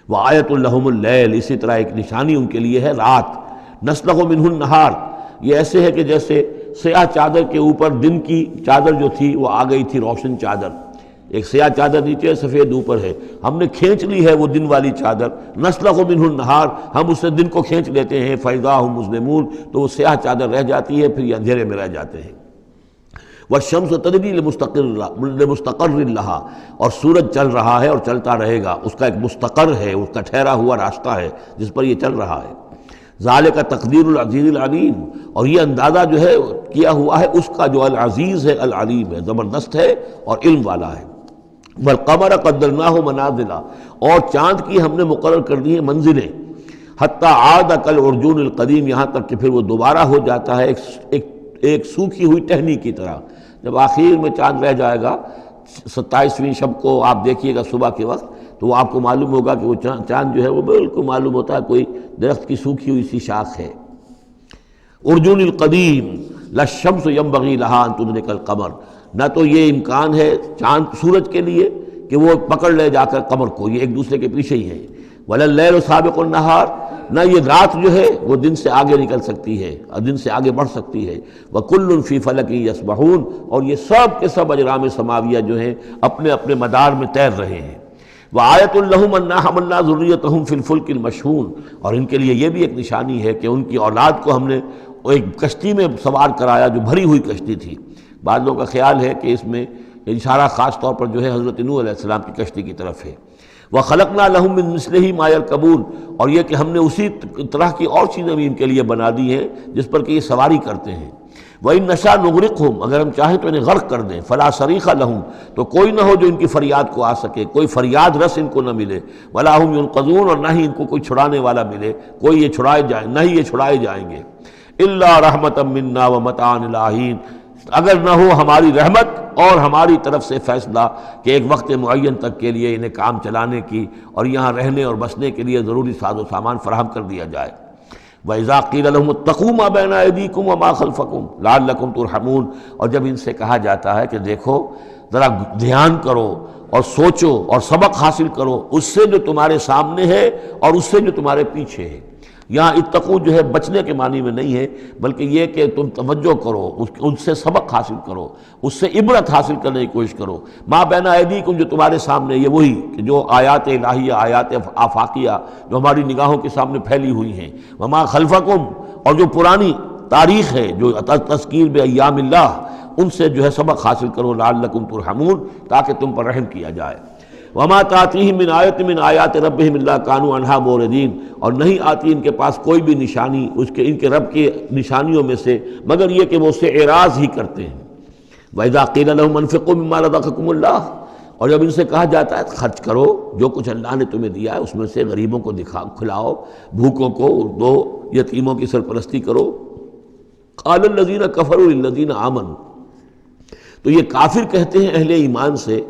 وآیۃ لہم اللیل، اسی طرح ایک نشانی ان کے لیے ہے رات، نسلخ منہ النہار، یہ ایسے ہے کہ جیسے سیاہ چادر کے اوپر دن کی چادر جو تھی وہ آ گئی تھی روشن چادر، ایک سیاہ چادر نیچے ہے، سفید اوپر ہے، ہم نے کھینچ لی ہے وہ دن والی چادر، نسلخ منہ النہار، ہم اس سے دن کو کھینچ لیتے ہیں، فاذا ہم مظلمون، تو وہ سیاہ چادر رہ جاتی ہے، پھر یہ اندھیرے میں رہ جاتے ہیں۔ والشمس تجری لمستقر لہا، اور سورج چل رہا ہے اور چلتا رہے گا، اس کا ایک مستقر ہے، اس کا ٹھہرا ہوا راستہ ہے جس پر یہ چل رہا ہے۔ ذالک تقدیر العزیز العلیم، اور یہ اندازہ جو ہے کیا ہوا ہے اس کا جو العزیز ہے، العلیم ہے، زبردست ہے اور علم والا ہے۔ والقمر قدرناہ منازل، اور چاند کی ہم نے مقرر کر دی ہیں منزلیں، حتی عاد کالعرجون القدیم، یہاں تک کہ پھر وہ دوبارہ ہو جاتا ہے ایک سوکھی ہوئی ٹہنی کی طرح۔ جب آخر میں چاند رہ جائے گا 27ویں شب کو آپ دیکھیے گا صبح کے وقت، تو وہ آپ کو معلوم ہوگا کہ وہ چاند جو ہے وہ بالکل معلوم ہوتا ہے کوئی درخت کی سوکھی ہوئی سی شاخ ہے۔ ارجون القدیم لا الشمس ينبغي لها ان تدرك القمر، نہ تو یہ امکان ہے چاند سورج کے لیے کہ وہ پکڑ لے جا کر قمر کو، یہ ایک دوسرے کے پیچھے ہی ہے۔ ولا الليل سابق النهار، نہ یہ رات جو ہے وہ دن سے آگے نکل سکتی ہے اور دن سے آگے بڑھ سکتی ہے۔ وَكُلٌّ فِي فَلَكٍ يَسْبَحُونَ، اور یہ سب کے سب اجرام سماویہ جو ہیں اپنے اپنے مدار میں تیر رہے ہیں۔ وَآیَةٌ لَهُمْ أَنَّا حَمَلْنَا ذُرِّيَّتَهُمْ فِي الْفُلْكِ الْمَشْحُونِ، اور ان کے لیے یہ بھی ایک نشانی ہے کہ ان کی اولاد کو ہم نے ایک کشتی میں سوار کرایا جو بھری ہوئی کشتی تھی۔ بعض لوگوں کا خیال ہے کہ اس میں اشارہ خاص طور پر جو ہے حضرت نوح علیہ السلام کی کشتی کی طرف ہے۔ وَخَلَقْنَا لَهُم مِّن مِّثْلِهِ مَا يَرْكَبُونَ، اور یہ کہ ہم نے اسی طرح کی اور چیزیں بھی ان کے لیے بنا دی ہیں جس پر کہ یہ سواری کرتے ہیں۔ وَإِن نَّشَأْ نُغْرِقْهُمْ، اگر ہم چاہیں تو انہیں غرق کر دیں، فَلَا صَرِيخَ لَهُمْ، تو کوئی نہ ہو جو ان کی فریاد کو آ سکے، کوئی فریاد رس ان کو نہ ملے، وَلَا هُمْ يُنقَذُونَ، اور نہ ہی ان کو کوئی چھڑانے والا ملے، کوئی یہ چھڑائے جائیں، نہ ہی یہ چھڑائے جائیں گے۔ إِلَّا رَحْمَةً مِّنَّا وَمَتَاعًا إِلَىٰ حِينٍ، اگر نہ ہو ہماری رحمت اور ہماری طرف سے فیصلہ کہ ایک وقت معین تک کے لیے انہیں کام چلانے کی اور یہاں رہنے اور بسنے کے لیے ضروری ساز و سامان فراہم کر دیا جائے۔ وَإِذَا قِيلَ لَهُمُ اتَّقُوا مَا بَيْنَ أَيْدِيكُمْ وَمَا خَلْفَكُمْ لَعَلَّكُمْ تُرْحَمُونَ، اور جب ان سے کہا جاتا ہے کہ دیکھو ذرا دھیان کرو اور سوچو اور سبق حاصل کرو اس سے جو تمہارے سامنے ہے اور اس سے جو تمہارے پیچھے ہے۔ یہاں اتقو جو ہے بچنے کے معنی میں نہیں ہے، بلکہ یہ کہ تم توجہ کرو، ان سے سبق حاصل کرو، اس سے عبرت حاصل کرنے کی کوشش کرو۔ ما بین ایدیکم، جو تمہارے سامنے، یہ وہی کہ جو آیات الہیہ، آیات آفاقیہ جو ہماری نگاہوں کے سامنے پھیلی ہوئی ہیں، وما خلفکم، اور جو پرانی تاریخ ہے، جو تذکیر بایام اللہ، ان سے جو ہے سبق حاصل کرو، لعلکم ترحمون، تاکہ تم پر رحم کیا جائے۔ وما تاتیہم من آیت من آیات ربہم الا کانوا عنہا معرضین، اور نہیں آتی ان کے پاس کوئی بھی نشانی ان کے رب کی نشانیوں میں سے مگر یہ کہ وہ اس سے اعراض ہی کرتے ہیں۔ وَإِذَا قِيلَ لَهُمْ أَنفِقُوا مِمَّا رَزَقَكُمُ اللَّهُ، اور جب ان سے کہا جاتا ہے خرچ کرو جو کچھ اللہ نے تمہیں دیا ہے اس میں سے، غریبوں کو کھلاؤ، بھوکوں کو دو، یتیموں کی سرپرستی کرو۔ قَالَ الَّذِينَ كَفَرُوا لِلَّذِينَ آمَنُوا، تو یہ کافر کہتے ہیں اہل ایمان سے،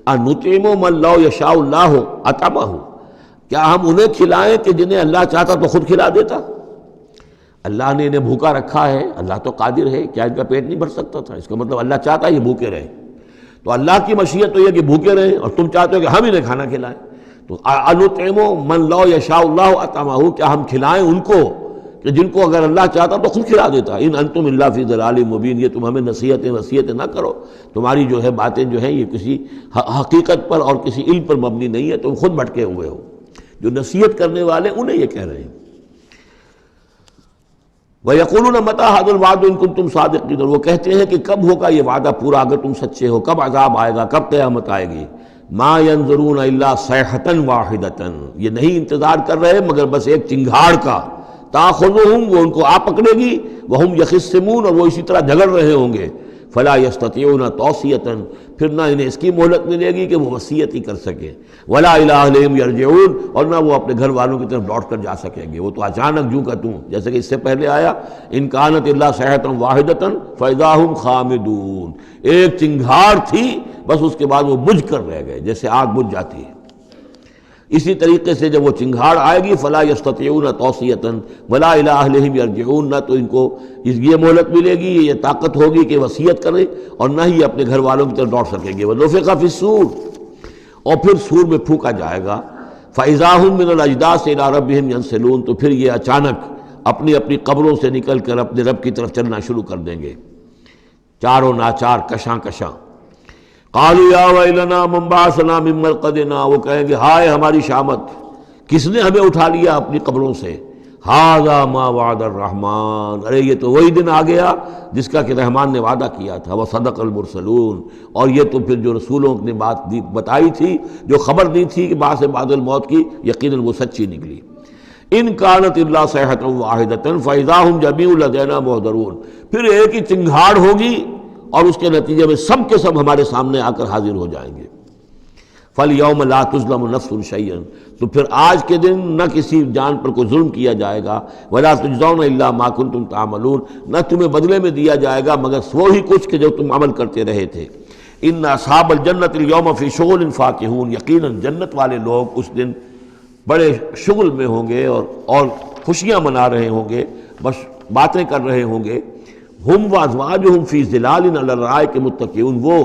اَنُطْعِمُ مَن لَّوْ يَشَاءُ اللَّهُ أَطْعَمَهُ، کیا ہم انہیں کھلائیں کہ جنہیں اللہ چاہتا تو خود کھلا دیتا؟ اللہ نے انہیں بھوکا رکھا ہے، اللہ تو قادر ہے، کیا ان کا پیٹ نہیں بھر سکتا تھا؟ اس کا مطلب اللہ چاہتا ہے یہ بھوکے رہیں، تو اللہ کی مشیت تو یہ کہ بھوکے رہیں، اور تم چاہتے ہو کہ ہم انہیں کھانا کھلائیں۔ تو اَنُطْعِمُ مَن لَّوْ يَشَاءُ اللَّهُ أَطْعَمَهُ، کیا ہم کھلائیں ان کو کہ جن کو اگر اللہ چاہتا تو خود کھلا دیتا۔ ان انتم الا فی ضلال مبین، یہ تم ہمیں نصیحتیں وصیتیں نہ کرو، تمہاری جو ہے باتیں جو ہیں یہ کسی حقیقت پر اور کسی علم پر مبنی نہیں ہے، تم خود بھٹکے ہوئے ہو۔ جو نصیحت کرنے والے انہیں یہ کہہ رہے ہیں۔ وَيَقُولُونَ مَتَىٰ هَٰذَا الْوَعْدُ إِن كُنتُمْ صَادِقِينَ، اور وہ کہتے ہیں کہ کب ہوگا یہ وعدہ پورا اگر تم سچے ہو، کب عذاب آئے گا، کب قیامت آئے گی۔ مَا يَنظُرُونَ إِلَّا صَيْحَةً وَاحِدَةً، یہ نہیں انتظار کر رہے مگر بس ایک چنگھاڑ کا، تَأْخُذُهُمْ، وہ ان کو آ پکڑے گی، وَهُمْ يَخِصِّمُونَ، اور وہ اسی طرح جھگڑ رہے ہوں گے، فَلَا يَسْتَطِيعُونَ تَوْصِيَةً، پھر نہ انہیں اس کی مہلت ملے گی کہ وہ وصیت ہی کر سکیں، وَلَا إِلَىٰ أَهْلِهِمْ يَرْجِعُونَ، اور نہ وہ اپنے گھر والوں کی طرف لوٹ کر جا سکیں گے، وہ تو اچانک جوں کا توں، جیسے کہ اس سے پہلے آیا إِن كَانَتْ إِلَّا صَيْحَةً وَاحِدَةً فَإِذَا هُمْ خَامِدُونَ، ایک چنگھاڑ تھی بس، اس کے بعد وہ بجھ کر رہ گئے جیسے آگ بجھ جاتی ہے۔ اسی طریقے سے جب وہ چنگھاڑ آئے گی، فلا یستطیعون توصیۃ ولا الی اہلہم یرجعون، نہ تو ان کو یہ مہلت ملے گی، یہ طاقت ہوگی کہ وصیت کریں، اور نہ ہی اپنے گھر والوں کی طرف لوٹ سکیں گے۔ ونفخ فی الصور، اور پھر سور میں پھونکا جائے گا، فاذا ہم من الاجداث الی ربہم ینسلون، تو پھر یہ اچانک اپنی اپنی قبروں سے نکل کر اپنے رب کی طرف چلنا شروع کر دیں گے، چاروں ناچار، کشاں کشاں۔ قالوا یا ویلنا من بعثنا من مرقدنا، وہ کہیں گے ہائے ہماری شامت، کس نے ہمیں اٹھا لیا اپنی قبروں سے۔ ھذا ما وعد الرحمن، ارے یہ تو وہی دن آ گیا جس کا کہ رحمان نے وعدہ کیا تھا، وصدق المرسلون، اور یہ تو پھر جو رسولوں نے بات بتائی تھی، جو خبر دی تھی کہ بعث بعد الموت کی، یقیناً وہ سچی نکلی۔ ان کانت الا صیحۃ واحدۃ فاذا هم جميع لدینا محضرون، پھر ایک ہی چنگھاڑ ہوگی اور اس کے نتیجے میں سب کے سب ہمارے سامنے آ کر حاضر ہو جائیں گے۔ فَالْيَوْمَ لَا تُظْلَمُ نَفْسٌ شَيْئًا، تو پھر آج کے دن نہ کسی جان پر کوئی ظلم کیا جائے گا، وَلَا تُجْزَوْنَ إِلَّا مَا كُنتُمْ تَعْمَلُونَ، نہ تمہیں بدلے میں دیا جائے گا مگر وہی کچھ کہ جو تم عمل کرتے رہے تھے۔ إِنَّ أَصْحَابَ الْجَنَّةِ الْيَوْمَ فِي شُغُلٍ فَاكِهُونَ، یقیناً جنت والے لوگ اس دن بڑے شغل میں ہوں گے اور خوشیاں منا رہے ہوں گے، بس باتیں کر رہے ہوں گے۔ ہم وازواجہم فی ظلال علی الارائک متکئون، وہ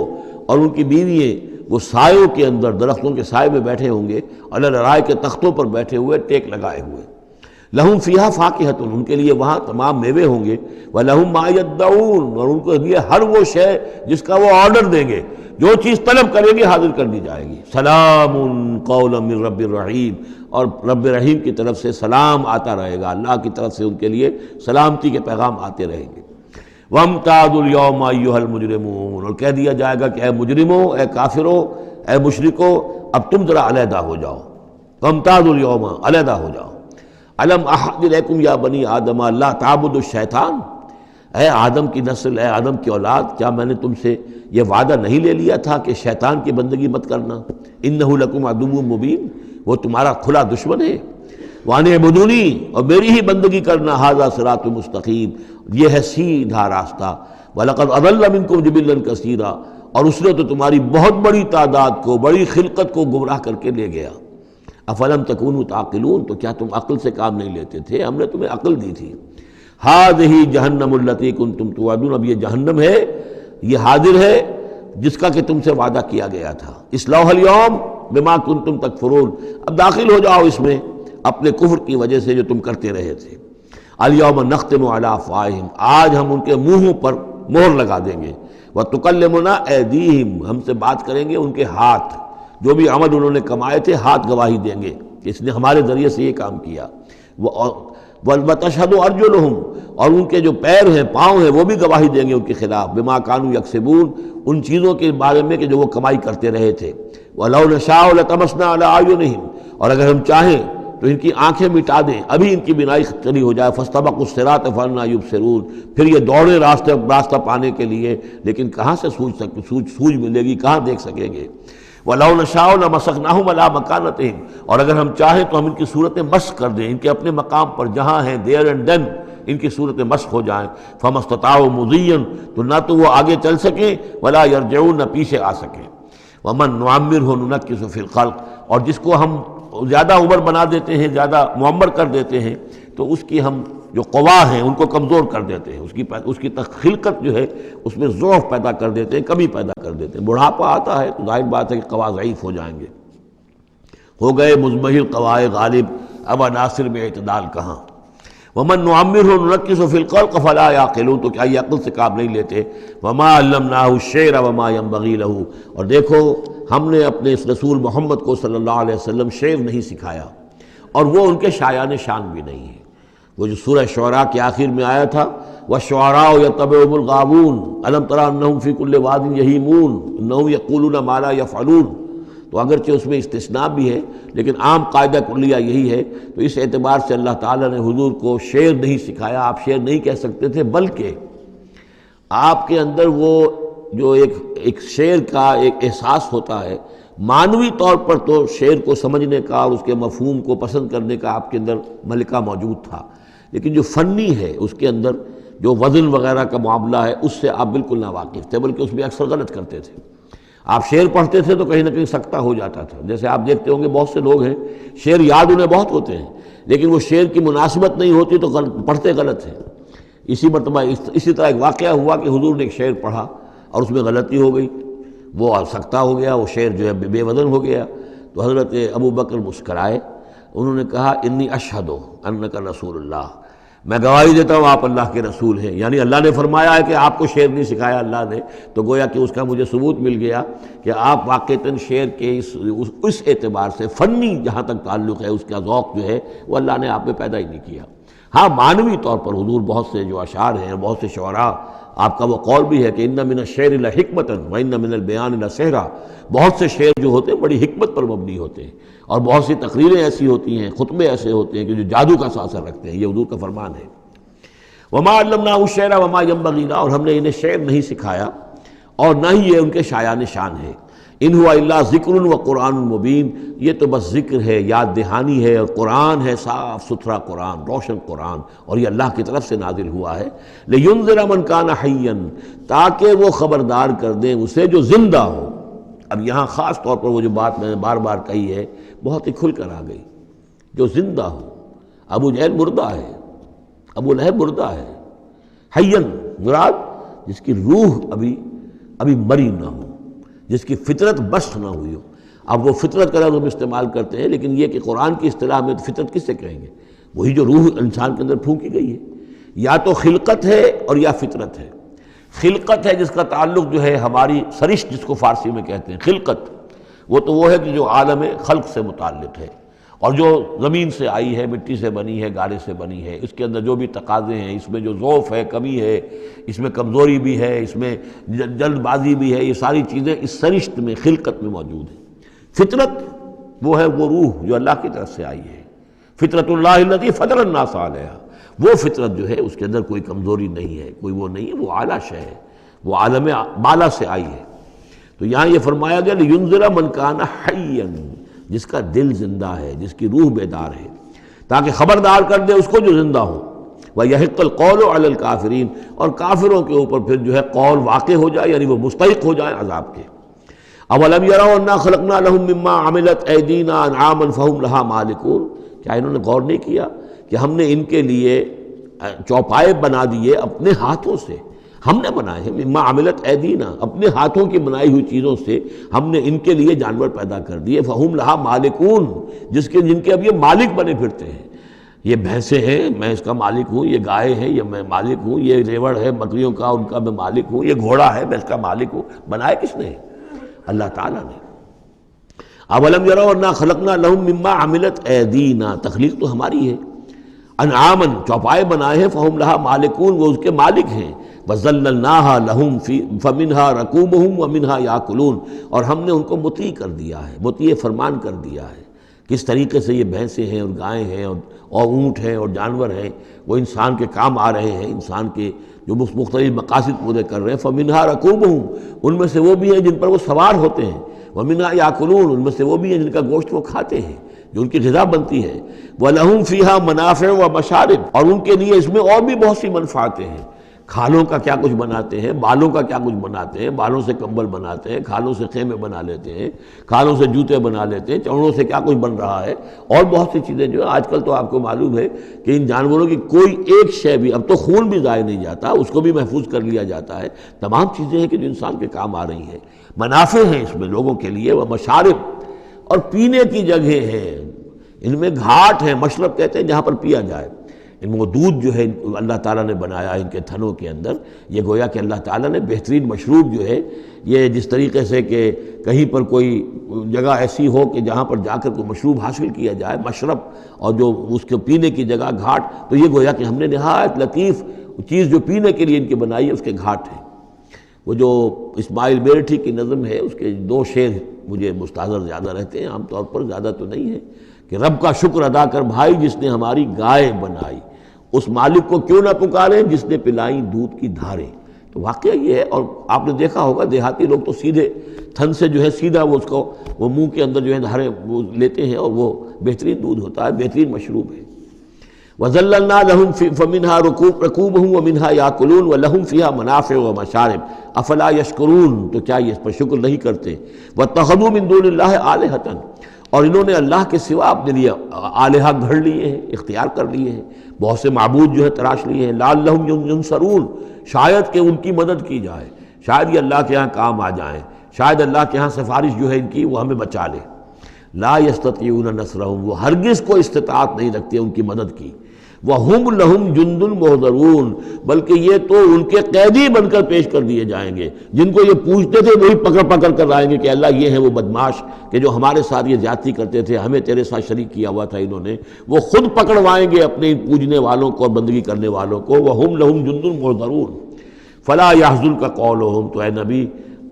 اور ان کی بیوییں وہ سایوں کے اندر، درختوں کے سائے میں بیٹھے ہوں گے، علی الارائک کے تختوں پر بیٹھے ہوئے، ٹیک لگائے ہوئے۔ لہم فیہا فاکہۃ، ان کے لیے وہاں تمام میوے ہوں گے، ولہم ما یدعون، اور ان کے لیے ہر وہ شے جس کا وہ آرڈر دیں گے، جو چیز طلب کریں گے حاضر کر دی جائے گی۔ سلام قولا من رب الرحیم، اور رب رحیم کی طرف سے سلام آتا رہے گا، اللہ کی طرف سے ان کے لیے سلامتی کے پیغام آتے رہیں گے۔ وَامْتَازُوا الْيَوْمَ أَيُّهَا الْمُجْرِمُونَ، اور کہہ دیا جائے گا کہ اے مجرموں، اے کافروں، اے مشرکوں، اب تم ذرا علیحدہ ہو جاؤ۔ وَامْتَازُوا الْيَوْمَ، علیحدہ ہو جاؤ۔ أَلَمْ أَعْهَدْ إِلَيْكُمْ يَا بَنِي آدَمَ أَلَّا تَعْبُدُوا الشَّيْطَانَ، اے آدم کی نسل، اے آدم کی اولاد، کیا میں نے تم سے یہ وعدہ نہیں لے لیا تھا کہ شیطان کی بندگی مت کرنا؟ إِنَّهُ لَكُمْ عَدُوٌّ مُّبِينٌ، وہ تمہارا کھلا دشمن ہے۔ وَأَنِ اعْبُدُونِي، اور میری ہی بندگی کرنا، ھذا صراط مستقیم، یہ ہے سیدھا راستہ۔ وَلَقَدْ أَضَلَّ مِنكُمْ جِبِلًّا كَثِيرًا، اور اس نے تو تمہاری بہت بڑی تعداد کو، بڑی خلقت کو گمراہ کر کے لے گیا۔ أَفَلَمْ تَكُونُوا تَعْقِلُونَ، تو کیا تم عقل سے کام نہیں لیتے تھے؟ ہم نے تمہیں عقل دی تھی۔ هَٰذِهِ جَهَنَّمُ الَّتِي كُنتُمْ تُوعَدُونَ، اب یہ جہنم ہے، یہ حاضر ہے جس کا کہ تم سے وعدہ کیا گیا تھا۔ اصلوها اليوم بما كنتم تکفرون، اب داخل ہو جاؤ اس میں، اپنے کفر کی وجہ سے جو تم کرتے رہے تھے۔ الیوم نختم علی افواہہم، آج ہم ان کے منہوں پر مہر لگا دیں گے، وتکلمنا ایدیہم، ہم سے بات کریں گے ان کے ہاتھ، جو بھی عمل انہوں نے کمائے تھے ہاتھ گواہی دیں گے کہ اس نے ہمارے ذریعے سے یہ کام کیا۔ وتشہد ارجلہم، اور ان کے جو پیر ہیں پاؤں ہیں وہ بھی گواہی دیں گے ان کے خلاف، بما کانوا یکسبون، ان چیزوں کے بارے میں کہ جو وہ کمائی کرتے رہے تھے۔ وَلَوْ نَشَاءُ لَطَمَسْنَا عَلَىٰ أَعْيُنِهِمْ، اور اگر ہم چاہیں تو ان کی آنکھیں مٹا دیں، ابھی ان کی بینائی چلی ہو جائے، فَاسْتَبَقُوا الصِّرَاطَ فَأَنَّىٰ يُبْصِرُونَ، پھر یہ دوڑے راستہ پانے کے لیے، لیکن کہاں سے سوجھ ملے گی، کہاں دیکھ سکیں گے۔ وَلَوْ نَشَاءُ لَمَسَخْنَاهُمْ عَلَىٰ مَكَانَتِهِمْ، اور اگر ہم چاہیں تو ہم ان کی صورتیں مسخ کر دیں، ان کے اپنے مقام پر جہاں ہیں دیر اینڈ دین ان کی صورتیں مسخ ہو جائیں۔ فَمَا اسْتَطَاعُوا مُضِيًّا، تو نہ تو وہ آگے چل سکیں، وَلَا يَرْجِعُونَ، نہ پیچھے آ سکیں۔ وَمَن نُعَمِّرْهُ نُنَكِّسُ فِي الْخَلْقِ، اور جس کو ہم زیادہ عمر بنا دیتے ہیں، زیادہ معمر کر دیتے ہیں، تو اس کی ہم جو قوا ہیں ان کو کمزور کر دیتے ہیں، اس کی خلقت جو ہے اس میں ضعف پیدا کر دیتے ہیں، کمی پیدا کر دیتے ہیں۔ بڑھاپا آتا ہے تو ظاہر بات ہے کہ قوا ضعیف ہو جائیں گے، ہو گئے مزمحل قوائے غالب، اب عناصر میں اعتدال کہاں۔ وَمَن نُعَمِّرْهُ نُنَكِّسُ فِي الْخَلْقِ فَلَا يَعْقِلُونَ، تو کیا یہ عقل سے کام نہیں لیتے۔ وَمَا عَلَّمْنَاهُ الشِّعْرَ وَمَا يَنبَغِي لَهُ، اور دیکھو ہم نے اپنے اس رسول محمد کو صلی اللہ علیہ وسلم شعر نہیں سکھایا، اور وہ ان کے شایان شان بھی نہیں ہے۔ وہ جو سورہ شعراء کے آخر میں آیا تھا، وَالشُّعَرَاءُ يَتَّبِعُهُمُ الْغَاوُونَ أَلَمْ تَرَ أَنَّهُمْ فِي كُلِّ وَادٍ يَهِيمُونَ إِنَّهُمْ يَقُولُونَ مَا لَا يَفْعَلُونَ، تو اگرچہ اس میں استثناء بھی ہے لیکن عام قاعدہ کلیہ یہی ہے، تو اس اعتبار سے اللہ تعالیٰ نے حضور کو شعر نہیں سکھایا، آپ شعر نہیں کہہ سکتے تھے، بلکہ آپ کے اندر وہ جو ایک شعر کا ایک احساس ہوتا ہے، معنوی طور پر تو شعر کو سمجھنے کا اور اس کے مفہوم کو پسند کرنے کا آپ کے اندر ملکہ موجود تھا، لیکن جو فنی ہے اس کے اندر جو وزن وغیرہ کا معاملہ ہے اس سے آپ بالکل ناواقف تھے، بلکہ اس میں اکثر غلط کرتے تھے۔ آپ شعر پڑھتے تھے تو کہیں نہ کہیں سکتہ ہو جاتا تھا، جیسے آپ دیکھتے ہوں گے بہت سے لوگ ہیں شعر یاد انہیں بہت ہوتے ہیں لیکن وہ شعر کی مناسبت نہیں ہوتی تو پڑھتے غلط ہیں۔ اسی مرتبہ اسی طرح ایک واقعہ ہوا کہ حضور نے ایک شعر پڑھا اور اس میں غلطی ہو گئی، وہ سکتہ ہو گیا، وہ شعر جو ہے بے وزن ہو گیا، تو حضرت ابو بکر مسکرائے، انہوں نے کہا انی اشہد انک رسول اللہ، میں گواہی دیتا ہوں آپ اللہ کے رسول ہیں، یعنی اللہ نے فرمایا ہے کہ آپ کو شعر نہیں سکھایا اللہ نے، تو گویا کہ اس کا مجھے ثبوت مل گیا کہ آپ واقعتاً شعر کے اس اعتبار سے فنی جہاں تک تعلق ہے اس کا ذوق جو ہے وہ اللہ نے آپ میں پیدا ہی نہیں کیا۔ ہاں معنوی طور پر حضور بہت سے جو اشعار ہیں، بہت سے شعراء، آپ کا وہ قول بھی ہے کہ ان من الشعر لحکمۃ وان من البیان لسحرا، بہت سے شعر جو ہوتے ہیں بڑی حکمت پر مبنی ہوتے ہیں، اور بہت سی تقریریں ایسی ہوتی ہیں، خطبے ایسے ہوتے ہیں کہ جو جادو کا سا اثر رکھتے ہیں، یہ حضور کا فرمان ہے۔ وما علمناه الشعر وما ينبغي له، اور ہم نے انہیں شعر نہیں سکھایا اور نہ ہی یہ ان کے شایان شان ہے۔ ان هو الا ذکر و قرآن مبین، یہ تو بس ذکر ہے، یاد دہانی ہے، اور قرآن ہے، صاف ستھرا قرآن، روشن قرآن، اور یہ اللہ کی طرف سے نازل ہوا ہے۔ لینذر من کان حیا، تاکہ وہ خبردار کر دیں اسے جو زندہ ہو۔ اب یہاں خاص طور پر وہ جو بات میں نے بار بار کہی ہے بہت ہی کھل کر آ گئی، جو زندہ ہو۔ ابو جہل مردہ ہے، ابو لہب مردہ ہے، حیا مراد جس کی روح ابھی مری نہ ہو، جس کی فطرت بست نہ ہوئی ہو۔ اب وہ فطرت کا لفظ ہم استعمال کرتے ہیں، لیکن یہ کہ قرآن کی اصطلاح میں فطرت کس سے کہیں گے؟ وہی جو روح انسان کے اندر پھونکی گئی ہے، یا تو خلقت ہے اور یا فطرت ہے۔ خلقت ہے جس کا تعلق جو ہے ہماری سرشت جس کو فارسی میں کہتے ہیں خلقت، وہ ہے کہ جو عالم خلق سے متعلق ہے، اور جو زمین سے آئی ہے، مٹی سے بنی ہے، گارے سے بنی ہے، اس کے اندر جو بھی تقاضے ہیں، اس میں جو ضعف ہے، کمی ہے، اس میں کمزوری بھی ہے، اس میں جلد بازی بھی ہے، یہ ساری چیزیں اس سرشت میں خلقت میں موجود ہیں۔ فطرت وہ ہے وہ روح جو اللہ کی طرف سے آئی ہے، فطرت اللہ التی فطر الناس علیہا، وہ فطرت جو ہے اس کے اندر کوئی کمزوری نہیں ہے، کوئی وہ نہیں ہے، وہ اعلیٰ شے ہے، وہ عالم بالا سے آئی ہے۔ تو یہاں یہ فرمایا گیا لینذر من کان حیا، جس کا دل زندہ ہے، جس کی روح بیدار ہے، تاکہ خبردار کر دے اس کو جو زندہ ہو۔ وَيَحِقَّ الْقَوْلُ عَلَى الْكَافِرِينَ، اور کافروں کے اوپر پھر جو ہے قول واقع ہو جائے، یعنی وہ مستحق ہو جائے عذاب کے۔ أَوَلَمْ يَرَوْا أَنَّا خَلَقْنَا لَهُم مِّمَّا عَمِلَتْ أَيْدِينَا أَنْعَامًا فَهُمْ لَهَا مَالِكُونَ، کیا انہوں نے غور نہیں کیا کہ ہم نے ان کے لیے چوپائے بنا دیے اپنے ہاتھوں سے، ہم نے بنائے ہیں، مما عملت ایدینا، اپنے ہاتھوں کی بنائی ہوئی چیزوں سے ہم نے ان کے لیے جانور پیدا کر دیے، فہم لہا مالکون، جن کے اب یہ مالک بنے پھرتے ہیں۔ یہ بھینسیں ہیں، میں اس کا مالک ہوں، یہ گائے ہیں، یہ میں مالک ہوں، یہ ریوڑ ہے بکریوں کا، ان کا میں مالک ہوں، یہ گھوڑا ہے، میں اس کا مالک ہوں۔ بنائے کس نے؟ اللہ تعالیٰ نے۔ اولم یروا انا خلقنا لهم مما عملت ایدینا، تخلیق تو ہماری ہے۔ انعامن، چوپائے بنائے ہیں، فہم لہا مالکون، وہ اس کے مالک ہیں۔ وَذَلَّلْنَاهَا لَهُمْ فَمِنْهَا رَكُوبُهُمْ وَمِنْهَا يَأْكُلُونَ، اور ہم نے ان کو مطیع کر دیا ہے، مطیع فرمان کر دیا ہے۔ کس طریقے سے یہ بھینسیں ہیں اور گائیں ہیں اور اونٹ ہیں اور جانور ہیں، وہ انسان کے کام آ رہے ہیں، انسان کے جو مختلف مقاصد پورے کر رہے ہیں۔ فَمِنْهَا رَكُوبُهُمْ، ان میں سے وہ بھی ہیں جن پر وہ سوار ہوتے ہیں، وَمِنْهَا يَأْكُلُونَ، ان میں سے وہ بھی ہیں جن کا گوشت وہ کھاتے ہیں، جو ان کی غذا بنتی ہے۔ وَلَهُمْ فِيهَا مَنَافِعُ وَمَشَارِبُ، اور ان کے لیے اس میں اور بھی بہت سی منفعتیں ہیں۔ کھالوں کا کیا کچھ بناتے ہیں، بالوں کا کیا کچھ بناتے ہیں، بالوں سے کمبل بناتے ہیں، کھالوں سے خیمے بنا لیتے ہیں، کھالوں سے جوتے بنا لیتے ہیں، چمڑوں سے کیا کچھ بن رہا ہے، اور بہت سی چیزیں جو آج کل تو آپ کو معلوم ہے کہ ان جانوروں کی کوئی ایک شے بھی، اب تو خون بھی ضائع نہیں جاتا، اس کو بھی محفوظ کر لیا جاتا ہے۔ تمام چیزیں ہیں کہ جو انسان کے کام آ رہی ہیں، منافع ہیں اس میں لوگوں کے لیے، وہ مشارب، اور پینے کی جگہیں ہیں، ان میں گھاٹ ہیں، مشرب کہتے ہیں جہاں پر پیا جائے۔ ان وہ دودھ جو ہے اللہ تعالیٰ نے بنایا ان کے تھنوں کے اندر، یہ گویا کہ اللہ تعالیٰ نے بہترین مشروب جو ہے، یہ جس طریقے سے کہ کہیں پر کوئی جگہ ایسی ہو کہ جہاں پر جا کر کوئی مشروب حاصل کیا جائے، مشرب، اور جو اس کے پینے کی جگہ گھاٹ، تو یہ گویا کہ ہم نے نہایت لطیف چیز جو پینے کے لیے ان کی بنائی ہے، اس کے گھاٹ ہیں۔ وہ جو اسماعیل بیرٹھی کی نظم ہے، اس کے 2 شعر مجھے مستحضر زیادہ رہتے ہیں، عام طور پر زیادہ تو نہیں ہے، کہ رب کا شکر ادا کر بھائی جس نے ہماری گائے بنائی، اس مالک کو کیوں نہ پکاریں جس نے پلائیں دودھ کی دھاریں۔ تو واقعہ یہ ہے، اور آپ نے دیکھا ہوگا دیہاتی لوگ تو سیدھے تھن سے جو ہے سیدھا وہ منہ کے اندر جو ہے دھاریں وہ لیتے ہیں، اور وہ بہترین دودھ ہوتا ہے، بہترین مشروب ہے۔ وَذَلَّلْنَا لَهُمْ فَمِنْهَا رَكُوبُهُمْ وَمِنْهَا يَأْكُلُونَ وَلَهُمْ فِيهَا مَنَافِعُ وَمَشَارِبُ أَفَلَا يَشْكُرُونَ، تو کیا یہ اس پر شکر نہیں کرتے؟ وَاتَّخَذُوا مِن دُونِ اللَّهِ آلِهَةً، اور انہوں نے اللہ کے سوا اپنے لیے آلہہ گھڑ لیے ہیں، اختیار کر لیے ہیں، بہت سے معبود جو ہے تراش لیے ہیں، لعلہم ینصرون، شاید کہ ان کی مدد کی جائے، شاید یہ اللہ کے ہاں کام آ جائیں، شاید اللہ کے ہاں سفارش جو ہے ان کی وہ ہمیں بچا لے۔ لا یستطیعون نصرہم، وہ ہرگز کو استطاعت نہیں رکھتے ان کی مدد کی۔ وہم لہم جند محضرون، بلکہ یہ تو ان کے قیدی بن کر پیش کر دیے جائیں گے، جن کو یہ پوچھتے تھے وہی پکڑ پکڑ کر لائیں گے کہ اللہ یہ ہیں وہ بدماش کہ جو ہمارے ساتھ یہ زیادتی کرتے تھے، ہمیں تیرے ساتھ شریک کیا ہوا تھا انہوں نے، وہ خود پکڑوائیں گے اپنے پوجنے والوں کو اور بندگی کرنے والوں کو۔ وہم لہم جند محضرون فلا یحزنک قولہم، تو اے نبی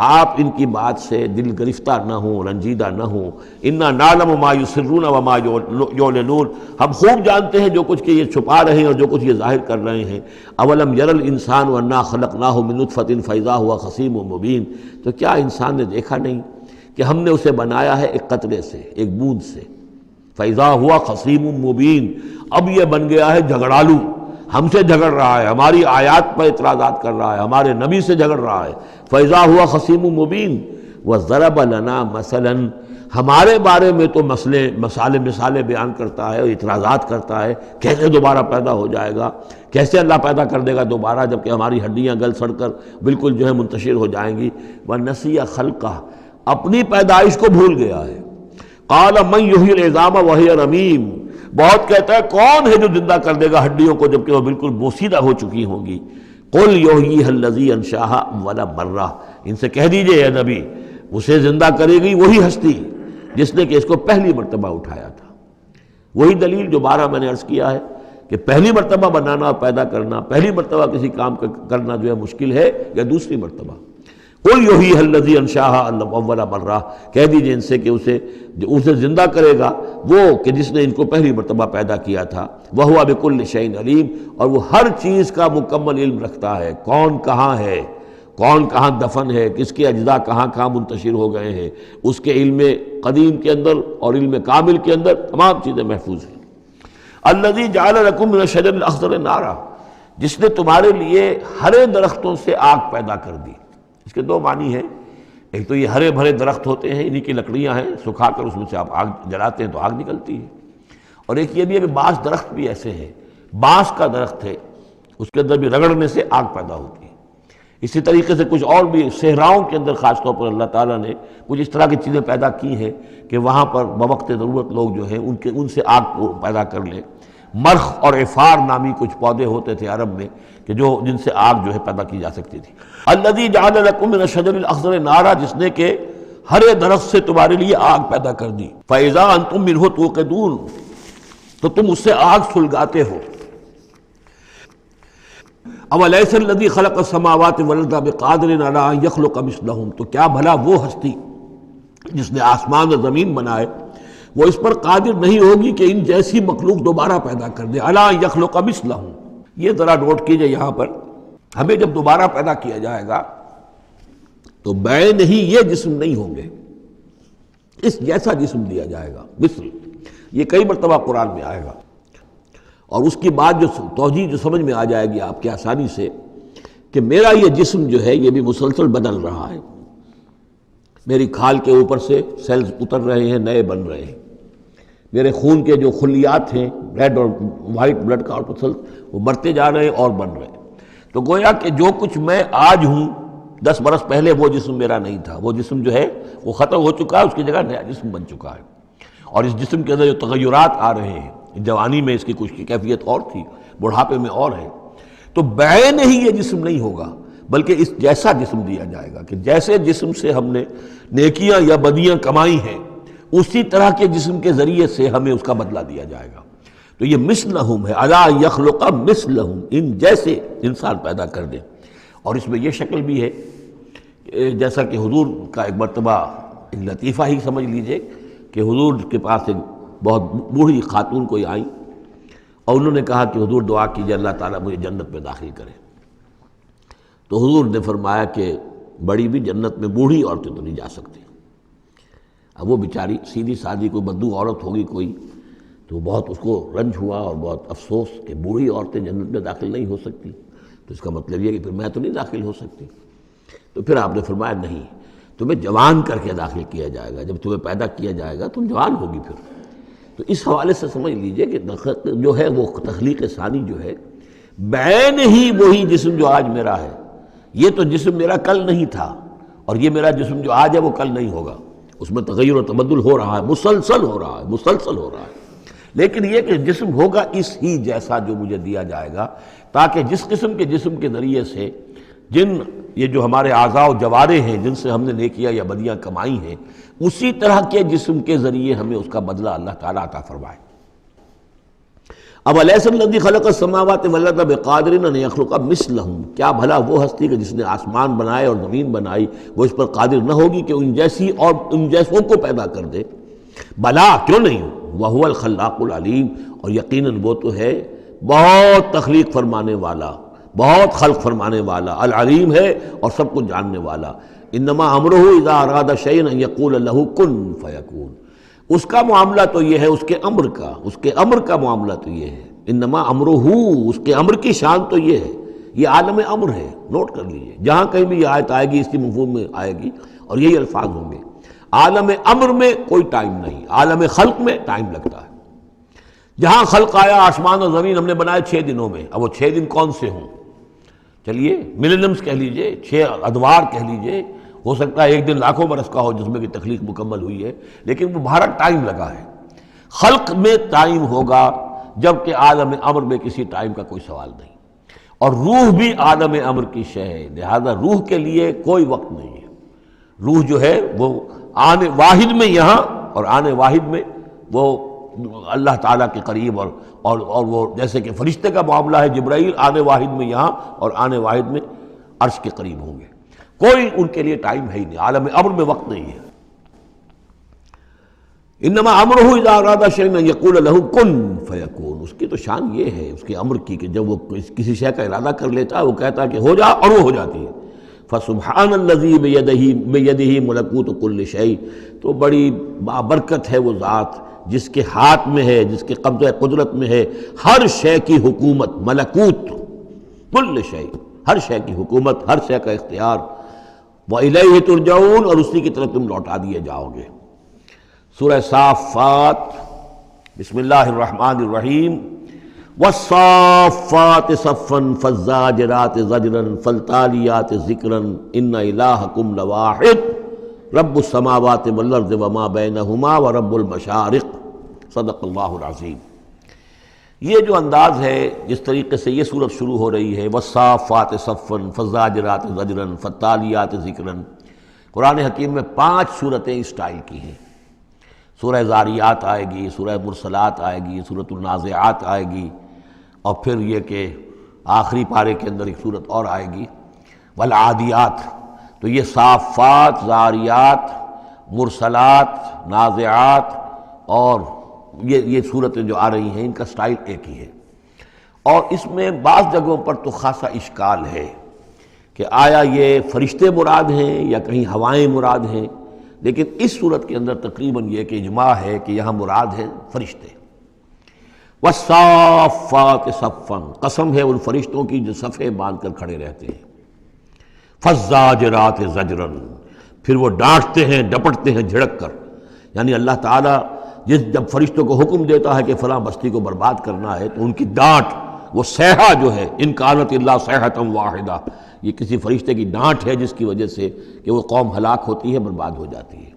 آپ ان کی بات سے دل گرفتہ نہ ہوں، رنجیدہ نہ ہوں۔ انا نعلم ما یسرون وما یعلنون، ہم خوب جانتے ہیں جو کچھ کہ یہ چھپا رہے ہیں اور جو کچھ یہ ظاہر کر رہے ہیں۔ اولم یر الانسان انا خلقناہ من نطفۃ فاذا هو خصیم مبین، تو کیا انسان نے دیکھا نہیں کہ ہم نے اسے بنایا ہے ایک قطرے سے، ایک بوند سے، فاذا هو خصیم مبین، اب یہ بن گیا ہے جھگڑالو، ہم سے جھگڑ رہا ہے، ہماری آیات پر اعتراضات کر رہا ہے، ہمارے نبی سے جھگڑ رہا ہے۔ فَإِذَا هُوَ خَصِيمٌ مُّبِينٌ وَضَرَبَ لَنَا مَثَلًا، ہمارے بارے میں تو مثالیں بیان کرتا ہے اور اعتراضات کرتا ہے، کیسے دوبارہ پیدا ہو جائے گا، کیسے اللہ پیدا کر دے گا دوبارہ جبکہ ہماری ہڈیاں گل سڑ کر بالکل جو ہے منتشر ہو جائیں گی۔ وَنَسِيَ خَلْقَهُ، اپنی پیدائش کو بھول گیا ہے۔ قَالَ مَن يُحْيِي الْعِظَامَ وَهِيَ رَمِيمٌ، بہت کہتا ہے کون ہے جو زندہ کر دے گا ہڈیوں کو جبکہ وہ بالکل بوسیدہ ہو چکی ہوں گی۔ قل یحییھا الذی انشاھا اول مرہ، ان سے کہہ دیجئے اے نبی اسے زندہ کرے گی وہی ہستی جس نے کہ اس کو پہلی مرتبہ اٹھایا تھا۔ وہی دلیل جو بارہ میں نے عرض کیا ہے کہ پہلی مرتبہ بنانا اور پیدا کرنا، پہلی مرتبہ کسی کام کرنا جو ہے مشکل ہے یا دوسری مرتبہ۔ قل یحییھا الذی انشاھا اول مرہ، کہہ دیجئے ان سے کہ اسے زندہ کرے گا وہ کہ جس نے ان کو پہلی مرتبہ پیدا کیا تھا۔ وہو بکل شیء علیم، اور وہ ہر چیز کا مکمل علم رکھتا ہے، کون کہاں ہے، کون کہاں دفن ہے، کس کے اجزاء کہاں کہاں منتشر ہو گئے ہیں، اس کے علم قدیم کے اندر اور علم کامل کے اندر تمام چیزیں محفوظ ہیں۔ الذی جعل لکم من الشجر الاخضر نارا، جس نے تمہارے لیے ہرے درختوں سے آگ پیدا کر دی۔ اس کے 2 معنی ہیں، ایک تو یہ ہرے بھرے درخت ہوتے ہیں، انہی کی لکڑیاں ہیں، سکھا کر اس میں سے آپ آگ جلاتے ہیں تو آگ نکلتی ہے، اور ایک یہ بھی ہے کہ بعض درخت بھی ایسے ہیں، بانس کا درخت ہے، اس کے اندر بھی رگڑنے سے آگ پیدا ہوتی ہے۔ اسی طریقے سے کچھ اور بھی صحراؤں کے اندر خاص طور پر اللہ تعالیٰ نے کچھ اس طرح کی چیزیں پیدا کی ہیں کہ وہاں پر بوقت ضرورت لوگ جو ہیں ان سے آگ کو پیدا کر لیں۔ مرخ اور عفار نامی کچھ پودے ہوتے تھے عرب میں کہ جن سے آگ جو ہے پیدا کی جا سکتی تھی۔ الذی جعل لکم من الشجر الاخضر نارا، جس نے کہ ہرے درخت سے تمہارے لیے آگ پیدا کر دی۔ فاذا انتم منہ توقدون، تو تم اس سے آگ سلگاتے ہو۔ اولیس الذی خلق السماوات والارض بقادر علی ان یخلق مثلہم، تو کیا بھلا وہ ہستی جس نے آسمان اور زمین بنائے وہ اس پر قادر نہیں ہوگی کہ ان جیسی مخلوق دوبارہ پیدا کر دے۔ الا یخلق مثلہم، یہ ذرا نوٹ کیجئے یہاں پر، ہمیں جب دوبارہ پیدا کیا جائے گا تو بین ہی یہ جسم نہیں ہوں گے، اس جیسا جسم دیا جائے گا۔ مثل یہ کئی مرتبہ قرآن میں آئے گا، اور اس کی بات جو توجیہ جو سمجھ میں آ جائے گی آپ کے آسانی سے کہ میرا یہ جسم جو ہے یہ بھی مسلسل بدل رہا ہے، میری کھال کے اوپر سے سیلز اتر رہے ہیں، نئے بن رہے ہیں، میرے خون کے جو خلیات ہیں ریڈ اور وائٹ بلڈ کارپسل وہ بڑھتے جا رہے ہیں اور بن رہے ہیں۔ تو گویا کہ جو کچھ میں آج ہوں 10 برس پہلے وہ جسم میرا نہیں تھا، وہ جسم جو ہے وہ ختم ہو چکا ہے، اس کی جگہ نیا جسم بن چکا ہے۔ اور اس جسم کے اندر جو تغیرات آ رہے ہیں، جوانی میں اس کی کچھ کی کیفیت اور تھی، بڑھاپے میں اور ہے، تو بعین ہی یہ جسم نہیں ہوگا بلکہ اس جیسا جسم دیا جائے گا کہ جیسے جسم سے ہم نے نیکیاں یا بدیاں کمائی ہیں اسی طرح کے جسم کے ذریعے سے ہمیں اس کا بدلہ دیا جائے گا۔ تو یہ مثلہم ہے، الا یخلق مثلہم، ان جیسے انسان پیدا کر دیں۔ اور اس میں یہ شکل بھی ہے جیسا کہ حضور کا ایک مرتبہ ایک لطیفہ ہی سمجھ لیجئے کہ حضور کے پاس ایک بہت بوڑھی خاتون کوئی آئیں اور انہوں نے کہا کہ حضور دعا کیجئے اللہ تعالیٰ مجھے جنت میں داخل کرے۔ تو حضور نے فرمایا کہ بڑی بھی جنت میں بوڑھی عورتیں تو نہیں جا سکتی۔ اب وہ بیچاری سیدھی سادھی کوئی بدو عورت ہوگی کوئی، تو بہت اس کو رنج ہوا اور بہت افسوس کہ بوڑھی عورتیں جنت میں داخل نہیں ہو سکتی، تو اس کا مطلب یہ کہ پھر میں تو نہیں داخل ہو سکتی۔ تو پھر آپ نے فرمایا نہیں، تمہیں جوان کر کے داخل کیا جائے گا، جب تمہیں پیدا کیا جائے گا تم جوان ہوگی پھر۔ تو اس حوالے سے سمجھ لیجئے کہ جو ہے وہ تخلیق ثانی جو ہے بعین ہی وہی جسم جو آج میرا ہے، یہ تو جسم میرا کل نہیں تھا، اور یہ میرا جسم جو آج ہے وہ کل نہیں ہوگا، اس میں تغیر و تبدل ہو رہا ہے، مسلسل ہو رہا ہے، مسلسل ہو رہا ہے۔ لیکن یہ کہ جسم ہوگا اس ہی جیسا جو مجھے دیا جائے گا، تاکہ جس قسم کے جسم کے ذریعے سے یہ جو ہمارے اعضاء و جوارح ہیں جن سے ہم نے نیکیاں یا بدیاں کمائی ہیں، اسی طرح کے جسم کے ذریعے ہمیں اس کا بدلہ اللہ تعالیٰ عطا فرمائے۔ اب الیس الذی خلق السماوات والارض بقادر ان یخلق مثلہم، کیا بھلا وہ ہستی کہ جس نے آسمان بنائے اور زمین بنائی وہ اس پر قادر نہ ہوگی کہ ان جیسی اور ان جیسوں کو پیدا کر دے؟ بلا، کیوں نہیں، وہو الخلاق العلیم، اور یقیناً وہ تو ہے بہت تخلیق فرمانے والا، بہت خلق فرمانے والا، العلیم ہے اور سب کچھ جاننے والا۔ انما امرہ اذا اراد شیئا ان یقول لہ کن فیکون، اس کا معاملہ تو یہ ہے، اس کے امر کا معاملہ تو یہ ہے۔ انما امرہ، اس کے امر کی شان تو یہ ہے، یہ عالم امر ہے، نوٹ کر لیجئے، جہاں کہیں بھی یہ آیت آئے گی اسی مفہوم میں آئے گی اور یہی الفاظ ہوں گے۔ عالم امر میں کوئی ٹائم نہیں، عالم خلق میں ٹائم لگتا ہے۔ جہاں خلق آیا آسمان اور زمین ہم نے بنائے 6 دنوں میں، اب وہ 6 دن کون سے ہوں؟ چلیے ملینمز کہہ لیجئے، 6 ادوار کہہ لیجئے، ہو سکتا ہے ایک دن لاکھوں برس کا ہو جس میں کہ تخلیق مکمل ہوئی ہے، لیکن وہ بھارا ٹائم لگا ہے۔ خلق میں ٹائم ہوگا جبکہ عالم امر میں کسی ٹائم کا کوئی سوال نہیں، اور روح بھی عالم امر کی شے ہے، لہذا روح کے لیے کوئی وقت نہیں ہے۔ روح جو ہے وہ آنے واحد میں یہاں اور آنے واحد میں وہ اللہ تعالیٰ کے قریب، اور وہ جیسے کہ فرشتے کا معاملہ ہے، جبرائیل آنے واحد میں یہاں اور آنے واحد میں عرش کے قریب ہوں گے، کوئی ان کے لیے ٹائم ہے ہی نہیں، عالم امر میں وقت نہیں ہے۔ انما امرہ اذا اراد شیئا ان یقول لہ کن فیکون، اس کی تو شان یہ ہے اس کے امر کی کہ جب وہ کسی شے کا ارادہ کر لیتا ہے وہ کہتا ہے کہ ہو جا اور وہ ہو جاتی ہے۔ فسبحان الذی بیدہ ملکوت کل شیء، تو بڑی بابرکت ہے وہ ذات جس کے ہاتھ میں ہے، جس کے قبضہ قدرت میں ہے ہر شے کی حکومت، ملکوت کل شیء، ہر شے کی حکومت، ہر شے کا اختیار۔ وَإِلَيْهِ تُرْجَعُونَ، اور اسی کی طرف تم لوٹا دیے جاؤ گے۔ سورہ صافات، بسم اللہ الرحمن الرحیم۔ والصافات صفا فالزاجرات زجرا فالتالیات ذکرا ان الہکم لواحد رب السماوات والارض وما بینہما ورب المشارق صدق اللہ العظیم۔ یہ جو انداز ہے جس طریقے سے یہ صورت شروع ہو رہی ہے والصافات صفا فالزاجرات زجرا فالتالیات ذکرا، قرآن حکیم میں 5 صورتیں اس سٹائل کی ہیں۔ سورہ زاریات آئے گی، سورہ مرسلات آئے گی، سورۃ النازعات آئے گی، اور پھر یہ کہ آخری پارے کے اندر ایک صورت اور آئے گی والعادیات۔ تو یہ صافات، زاریات، مرسلات، نازعات اور یہ صورتیں جو آ رہی ہیں ان کا سٹائل ایک ہی ہے، اور اس میں بعض جگہوں پر تو خاصا اشکال ہے کہ آیا یہ فرشتے مراد ہیں یا کہیں ہوائیں مراد ہیں، لیکن اس صورت کے اندر تقریباً یہ کہ اجماع ہے کہ یہاں مراد ہیں فرشتے۔ والصافات صفا، قسم ہے ان فرشتوں کی جو صفیں باندھ کر کھڑے رہتے ہیں۔ فالزاجرات زجرا، پھر وہ ڈانٹتے ہیں، ڈپٹتے ہیں جھڑک کر، یعنی اللہ تعالیٰ جب فرشتوں کو حکم دیتا ہے کہ فلاں بستی کو برباد کرنا ہے تو ان کی ڈانٹ، وہ صیحہ جو ہے، ان کانت الا صیحۃ واحدہ، یہ کسی فرشتے کی ڈانٹ ہے جس کی وجہ سے کہ وہ قوم ہلاک ہوتی ہے، برباد ہو جاتی ہے۔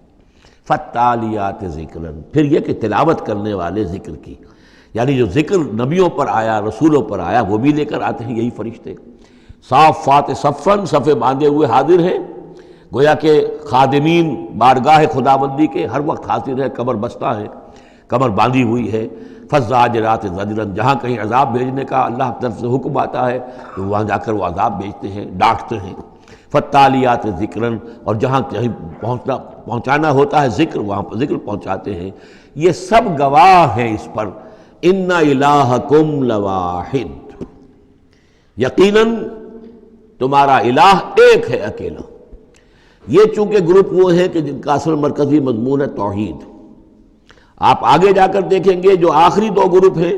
فالتالیات ذکرا، پھر یہ کہ تلاوت کرنے والے ذکر کی، یعنی جو ذکر نبیوں پر آیا، رسولوں پر آیا، وہ بھی لے کر آتے ہیں یہی فرشتے۔ صافات صفاً، صفے باندھے ہوئے حاضر ہیں، گویا کہ خادمین بارگاہ خداوندی کے ہر وقت حاضر ہے، کمر بستہ ہے، کمر باندھی ہوئی ہے۔ فالزاجرات زجراً، جہاں کہیں عذاب بھیجنے کا اللہ کی طرف سے حکم آتا ہے تو وہاں جا کر وہ عذاب بھیجتے ہیں، ڈانٹتے ہیں۔ فالتالیات ذکراً، اور جہاں کہیں پہنچانا ہوتا ہے ذکر، وہاں پر ذکر پہنچاتے ہیں۔ یہ سب گواہ ہیں اس پر، ان الہکم لواحد، یقیناً تمہارا الہ ایک ہے، اکیلا۔ یہ چونکہ گروپ وہ ہیں کہ جن کا اصل مرکزی مضمون ہے توحید۔ آپ آگے جا کر دیکھیں گے جو آخری 2 گروپ ہیں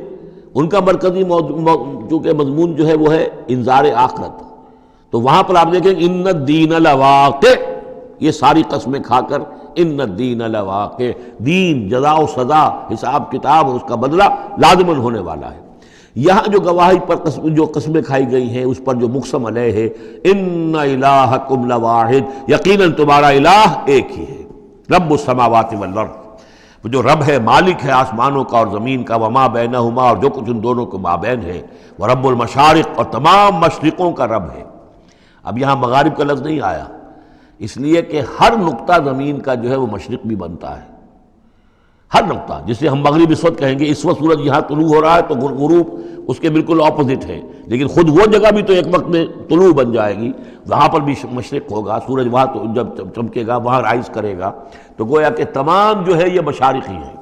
ان کا مرکزی چونکہ مضمون جو ہے وہ ہے انذار آخرت، تو وہاں پر آپ دیکھیں ان الدین لواقع، یہ ساری قسمیں کھا کر ان الدین لواقع، دین، جزا و سزا، حساب کتاب اور اس کا بدلہ لازماً ہونے والا ہے۔ یہاں جو گواہی پر جو قسمیں کھائی گئی ہیں اس پر جو مقسم علیہ ہے، ان الہکم لواحد، یقیناً تمہارا الہ ایک ہی ہے، رب السماوات والارض، جو رب ہے، مالک ہے آسمانوں کا اور زمین کا، وما بینہما، اور جو کچھ ان دونوں کے مابین ہے، ورب المشارق، اور تمام مشرقوں کا رب ہے۔ اب یہاں مغارب کا لفظ نہیں آیا، اس لیے کہ ہر نقطہ زمین کا جو ہے وہ مشرق بھی بنتا ہے، ہر نقطہ، جسے ہم مغرب اس وقت کہیں گے، اس وقت سورج یہاں طلوع ہو رہا ہے تو غروب اس کے بالکل اپوزٹ ہے، لیکن خود وہ جگہ بھی تو ایک وقت میں طلوع بن جائے گی، وہاں پر بھی مشرق ہوگا، سورج وہاں تو جب چمکے گا وہاں رائز کرے گا، تو گویا کہ تمام جو ہے یہ مشارق ہی ہیں۔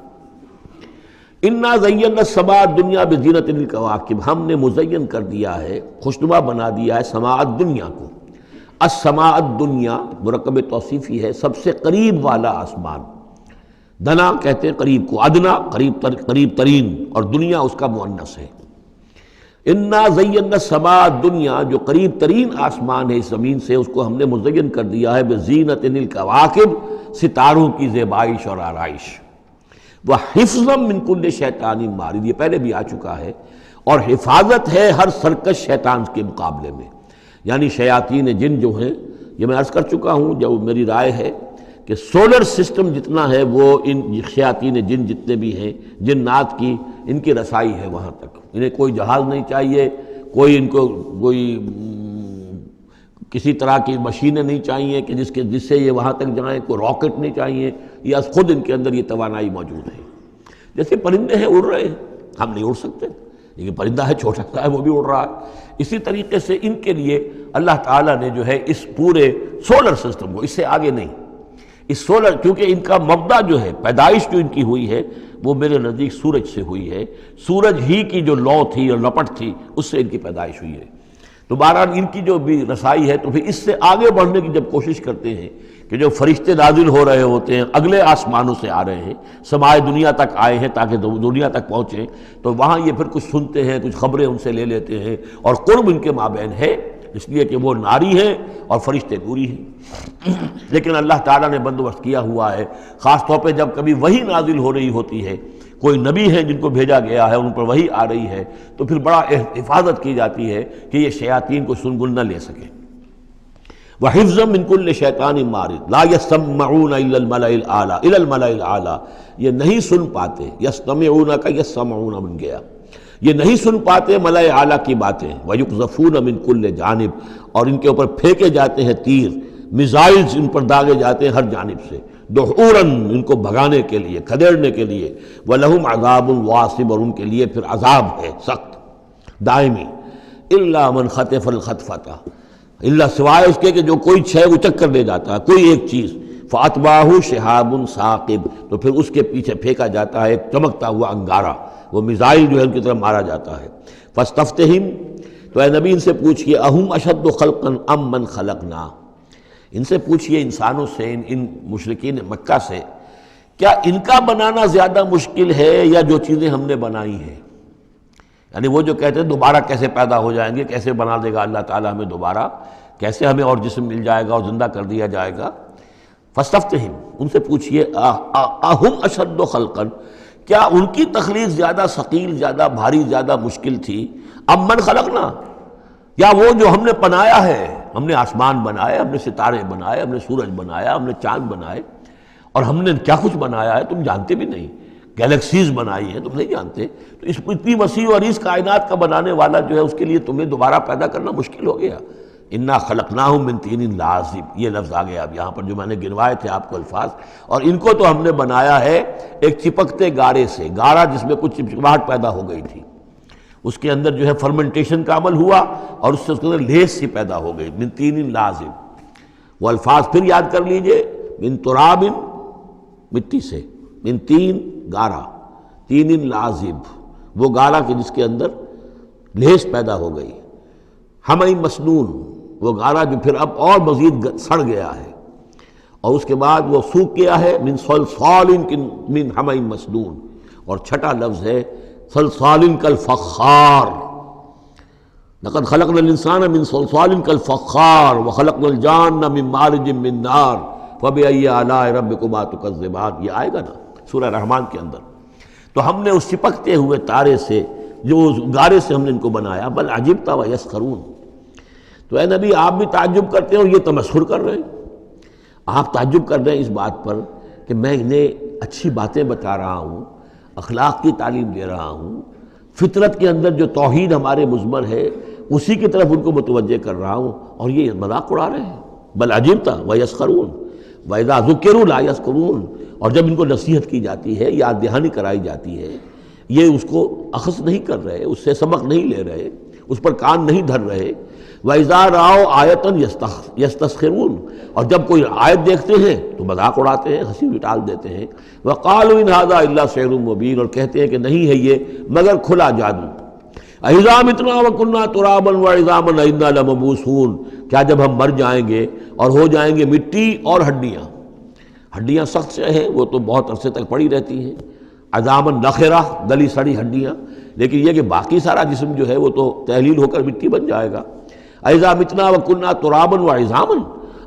انا زینا السماء الدنیا بزینۃ الکواکب، ہم نے مزین کر دیا ہے، خوشنما بنا دیا ہے سماء الدنیا کو۔ السماء الدنیا مرکب توصیفی ہے، سب سے قریب والا آسمان، دنا کہتے ہیں قریب کو، ادنا قریب ترین، اور دنیا اس کا مؤنث ہے۔ انا زینا السماء الدنیا، جو قریب ترین آسمان ہے اس زمین سے، اس کو ہم نے مزین کر دیا ہے بزینۃ الکواکب، ستاروں کی زیبائش اور آرائش، وحفظا من کل شیطان مارد، یہ پہلے بھی آ چکا ہے، اور حفاظت ہے ہر سرکش شیطان کے مقابلے میں، یعنی شیاطین جن جو ہیں، یہ میں عرض کر چکا ہوں، جو میری رائے ہے کہ سولر سسٹم جتنا ہے وہ ان شیاطین جن جتنے بھی ہیں، جنات کی، ان کی رسائی ہے وہاں تک، انہیں کوئی جہاز نہیں چاہیے، کوئی ان کو کسی طرح کی مشینیں نہیں چاہیے کہ جس سے یہ وہاں تک جائیں، کوئی راکٹ نہیں چاہیے، یہ خود ان کے اندر یہ توانائی موجود ہے۔ جیسے پرندے ہیں اڑ رہے ہیں، ہم نہیں اڑ سکتے، لیکن پرندہ ہے چھوٹا سا ہے وہ بھی اڑ رہا ہے، اسی طریقے سے ان کے لیے اللہ تعالیٰ نے جو ہے اس پورے سولر سسٹم کو، اس سے آگے نہیں، اس سولر، کیونکہ ان کا مبدا جو ہے، پیدائش جو ان کی ہوئی ہے وہ میرے نزدیک سورج سے ہوئی ہے، سورج ہی کی جو لو تھی اور لپٹ تھی اس سے ان کی پیدائش ہوئی ہے، تو بہرحال ان کی جو بھی رسائی ہے، تو پھر اس سے آگے بڑھنے کی جب کوشش کرتے ہیں کہ جو فرشتے نازل ہو رہے ہوتے ہیں، اگلے آسمانوں سے آ رہے ہیں، سمائے دنیا تک آئے ہیں تاکہ دنیا تک پہنچیں، تو وہاں یہ پھر کچھ سنتے ہیں، کچھ خبریں ان سے لے لیتے ہیں، اور قرب ان کے مابین ہے، اس لیے کہ وہ ناری ہیں اور فرشتے نوری ہیں۔ لیکن اللہ تعالیٰ نے بندوبست کیا ہوا ہے، خاص طور پہ جب کبھی وحی نازل ہو رہی ہوتی ہے، کوئی نبی ہیں جن کو بھیجا گیا ہے، ان پر وحی آ رہی ہے، تو پھر بڑا حفاظت کی جاتی ہے کہ یہ شیاطین کو سنگل نہ لے سکیں۔ وَحِفْظًا مِّن كُلِّ شَيْطَانٍ مَارِدٍ لَا يَسْمَعُونَ إِلَى الْمَلَإِ الْأَعْلَىٰ، یہ نہیں سن پاتے، یستمعون کا یسمعون بن گیا، یہ نہیں سن پاتے ملائے اعلیٰ کی باتیں۔ وَيُقْذَفُونَ مِن كُلِّ جانب، اور ان کے اوپر پھینکے جاتے ہیں تیر، میزائلز ان پر داغے جاتے ہیں ہر جانب سے، دحوراً ان کو بھگانے کے لیے، کھدیڑنے کے لیے۔ وَلَهُمْ عَذَابٌ وَاصِبٌ، اور ان کے لیے پھر عذاب ہے سخت دائمی۔ إِلَّا مَنْ خَطَفَ الْخَطْفَةَ، اللہ سوائے اس کے کہ جو کوئی شے اچک کر لے جاتا ہے، کوئی ایک چیز، فَأَتْبَعَهُ شِهَابٌ ثَاقِبٌ، تو پھر اس کے پیچھے پھینکا جاتا ہے ایک چمکتا ہوا انگارہ، وہ میزائل جو ہے ان کی طرف مارا جاتا ہے۔ فَاسْتَفْتِهِمْ، تو اے نبی ان سے پوچھئے، اَهُمْ أَشَدُّ خَلْقًا أَمْ مَنْ خَلَقْنَا، ان سے پوچھئے انسانوں سے، ان مشرکین مکہ سے، کیا ان کا بنانا زیادہ مشکل ہے یا جو چیزیں ہم نے بنائی ہیں؟ یعنی وہ جو کہتے ہیں دوبارہ کیسے پیدا ہو جائیں گے، کیسے بنا دے گا اللہ تعالیٰ ہمیں دوبارہ، کیسے ہمیں اور جسم مل جائے گا اور زندہ کر دیا جائے گا۔ فاستفتہم، ان سے پوچھئے اہم اشد خلقا، کیا ان کی تخلیق زیادہ ثقیل، زیادہ بھاری، زیادہ مشکل تھی، ام من خلقنا، یا وہ جو ہم نے بنایا ہے، ہم نے آسمان بنائے، ہم نے ستارے بنائے، ہم نے سورج بنایا، ہم نے چاند بنائے، اور ہم نے کیا کچھ بنایا ہے تم جانتے بھی نہیں، گیلیکسیز بنائی ہیں تم نہیں جانتے، تو اس اتنی وسیع اور اس کائنات کا بنانے والا جو ہے اس کے لیے تمہیں دوبارہ پیدا کرنا مشکل ہو گیا۔ انا خلقناہم من طین لازب، یہ لفظ آ گیا اب یہاں پر جو میں نے گنوائے تھے آپ کو الفاظ، اور ان کو تو ہم نے بنایا ہے ایک چپکتے گارے سے، گارا جس میں کچھ چپچپاہٹ پیدا ہو گئی تھی، اس کے اندر جو ہے فرمنٹیشن کا عمل ہوا اور اس سے اس کے اندر لیس سی پیدا ہو گئی، من طین لازب۔ وہ الفاظ پھر یاد کر لیجئے، من تراب، مٹی سے، من تین، گارا، تین لازب، وہ گارا کہ جس کے اندر لیس پیدا ہو گئی، ہمئی مسنون، وہ گارا جو پھر اب اور مزید سڑ گیا ہے، اور اس کے بعد وہ سوکھ گیا ہے، من صلصال من ہمئی مسنون، اور چھٹا لفظ ہے صلصال کالفخار، لقد خلقنا الانسان من صلصال کالفخار وخلقنا الجان من مارج من نار فبأي آلاء ربكما تكذبان، یہ آئے گا نا سورہ رحمان کے اندر۔ تو ہم نے اس چپکتے ہوئے تارے سے، جو اس گارے سے ہم نے ان کو بنایا، بل عجبت ویسخرون، تو اے نبی آپ بھی تعجب کرتے ہیں اور یہ تمسخر کر رہے ہیں، آپ تعجب کر رہے ہیں اس بات پر کہ میں انہیں اچھی باتیں بتا رہا ہوں، اخلاق کی تعلیم دے رہا ہوں، فطرت کے اندر جو توحید ہمارے مضمر ہے اسی کی طرف ان کو متوجہ کر رہا ہوں، اور یہ مذاق اڑا رہے ہیں۔ بل عجبت ویسخرون وَإِذَا ذُكِّرُوا لَا يَذْكُرُونَ، اور جب ان کو نصیحت کی جاتی ہے، یاد دہانی کرائی جاتی ہے، یہ اس کو اخذ نہیں کر رہے، اس سے سبق نہیں لے رہے، اس پر کان نہیں دھر رہے۔ وَإِذَا رَأَوْا آیَةً يَسْتَسْخِرُونَ، اور جب کوئی آیت دیکھتے ہیں تو مذاق اڑاتے ہیں، ہنسی ٹال دیتے ہیں۔ وَقَالُوا إِنْ هَذَا إِلَّا سِحْرٌ مُبِينٌ، اور کہتے ہیں کہ نہیں ہے یہ مگر کھلا جادو۔ اَإِذَا مِتْنَا وَكُنَّا تُرَابًا وَعِظَامًا أَإِنَّا لَمَبْعُوثُونَ، کیا جب ہم مر جائیں گے اور ہو جائیں گے مٹی اور ہڈیاں، ہڈیاں سخت سے ہیں وہ تو بہت عرصے تک پڑی رہتی ہیں، عظامًا نخرہ، گلی سڑی ہڈیاں، لیکن یہ کہ باقی سارا جسم جو ہے وہ تو تحلیل ہو کر مٹی بن جائے گا۔ اَإِذَا مِتْنَا وَكُنَّا تُرَابًا وَعِظَامًا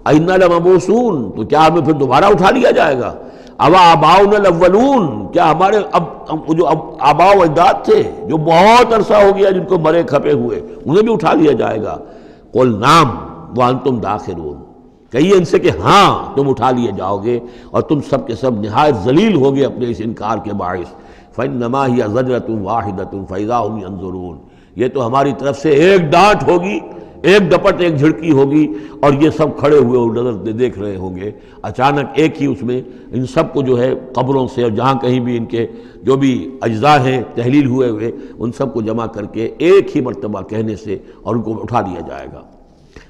أَإِنَّا لَمَبْعُوثُونَ، تو کیا ہمیں پھر دوبارہ اٹھا لیا جائے گا؟ اَوَا آبَاؤُنَا الْأَوَّلُونَ، کیا ہمارے جو آباء و اجداد تھے جو بہت عرصہ ہو گیا جن کو مرے کھپے ہوئے، انہیں بھی اٹھا لیا جائے گا؟ قُلْ نَعَمْ وَأَنْتُمْ دَاخِرُونَ، کہیے ان سے کہ ہاں تم اٹھا لیے جاؤ گے، اور تم سب کے سب نہایت ذلیل ہوگے اپنے اس انکار کے باعث۔ فَإِنَّمَا هِيَ زَجْرَةٌ وَاحِدَةٌ فَإِذَا هُمْ يَنظُرُونَ، یہ تو ہماری طرف سے ایک ڈانٹ ہوگی، ایک ڈپٹ، ایک جھڑکی ہوگی، اور یہ سب کھڑے ہوئے اور نظر دیکھ رہے ہوں گے۔ اچانک ایک ہی اس میں ان سب کو جو ہے قبروں سے اور جہاں کہیں بھی ان کے جو بھی اجزاء ہیں تحلیل ہوئے ہوئے ان سب کو جمع کر کے ایک ہی مرتبہ کہنے سے اور ان کو اٹھا دیا جائے گا۔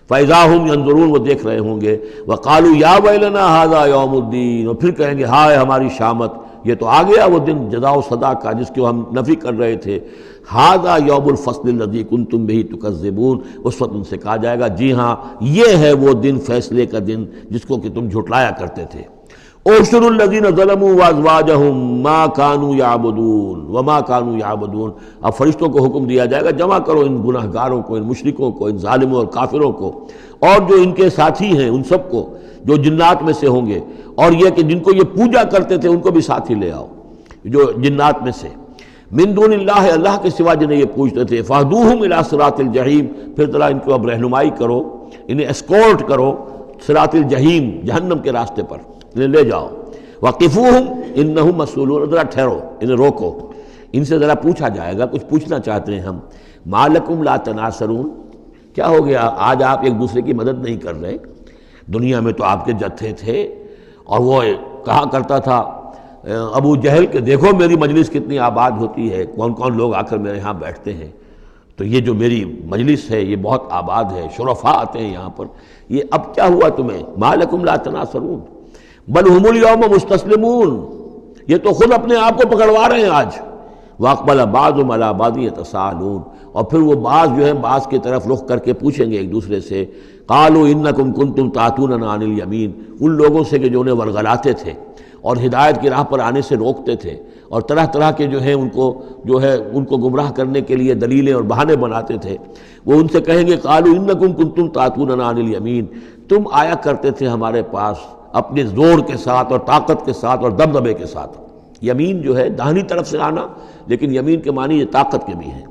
فَإِذَا هُمْ يَنظُرُونَ، وہ دیکھ رہے ہوں گے۔ وَقَالُوا يَا وَيْلَنَا هَذَا يَوْمُ الدِّينِ، اور پھر کہیں گے ہائے ہماری شامت، یہ تو آ گیا وہ دن جزا و سزا کا جس کو ہم نفی کر رہے تھے۔ هَذَا يَوْمُ الْفَصْلِ الَّذِي كُنْتُمْ بِهِ تُكَذِّبُونَ، اس وقت ان سے کہا جائے گا جی ہاں یہ ہے وہ دن، فیصلے کا دن جس کو کہ تم جھٹلایا کرتے تھے۔ اُحْشُرُوا الَّذِينَ ظَلَمُوا وَأَزْوَاجَهُمْ مَا كَانُوا يَعْبُدُونَ وَمَا كَانُوا يَعْبُدُونَ، اب فرشتوں کو حکم دیا جائے گا جمع کرو ان گناہ گاروں کو، ان مشرکوں کو، ان ظالموں اور کافروں کو، اور جو ان کے ساتھی ہیں ان سب کو جو جنات میں سے ہوں گے، اور یہ کہ جن کو یہ پوجا کرتے تھے ان کو بھی ساتھ ہی لے آؤ۔ جو جنات میں سے، من دون اللہ، اللہ کے سوا جنہیں یہ پوچھتے تھے، فاہدوہم الی صراط الجحیم، پھر ذرا ان کو اب رہنمائی کرو، انہیں اسکورٹ کرو صراط الجحیم، جہنم کے راستے پر انہیں لے جاؤ، وقفوہم انہم مسئولون، ذرا ٹھہرو، انہیں روکو، ان سے ذرا پوچھا جائے گا، کچھ پوچھنا چاہتے ہیں ہم، ما لکم لا تناصرون، کیا ہو گیا آج آپ ایک دوسرے کی مدد نہیں کر رہے؟ دنیا میں تو آپ کے جتھے تھے، اور وہ کہا کرتا تھا ابو جہل کہ دیکھو میری مجلس کتنی آباد ہوتی ہے، کون کون لوگ آ کر میرے ہاں بیٹھتے ہیں، تو یہ جو میری مجلس ہے یہ بہت آباد ہے، شرفاء آتے ہیں یہاں پر، یہ اب کیا ہوا تمہیں؟ ما لکم لا تناصرون بل ہم الیوم مستسلمون، یہ تو خود اپنے آپ کو پکڑوا رہے ہیں آج، واقبل بعضهم علی بعض یتساءلون، اور پھر وہ بعض جو ہے بعض کی طرف رخ کر کے پوچھیں گے ایک دوسرے سے، قالوا انکم کنتم تعتوننا عن الیمین، ان لوگوں سے کہ جو انہیں ورغلاتے تھے اور ہدایت کی راہ پر آنے سے روکتے تھے، اور طرح طرح کے جو ہیں ان کو گمراہ کرنے کے لیے دلیلیں اور بہانے بناتے تھے، وہ ان سے کہیں گے قالوا انکم کنتم تعتوننا عن الیمین، تم آیا کرتے تھے ہمارے پاس اپنے زور کے ساتھ اور طاقت کے ساتھ اور دبدبے کے ساتھ۔ یمین جو ہے داہنی طرف سے آنا، لیکن یمین کے معنی یہ طاقت کے بھی ہیں،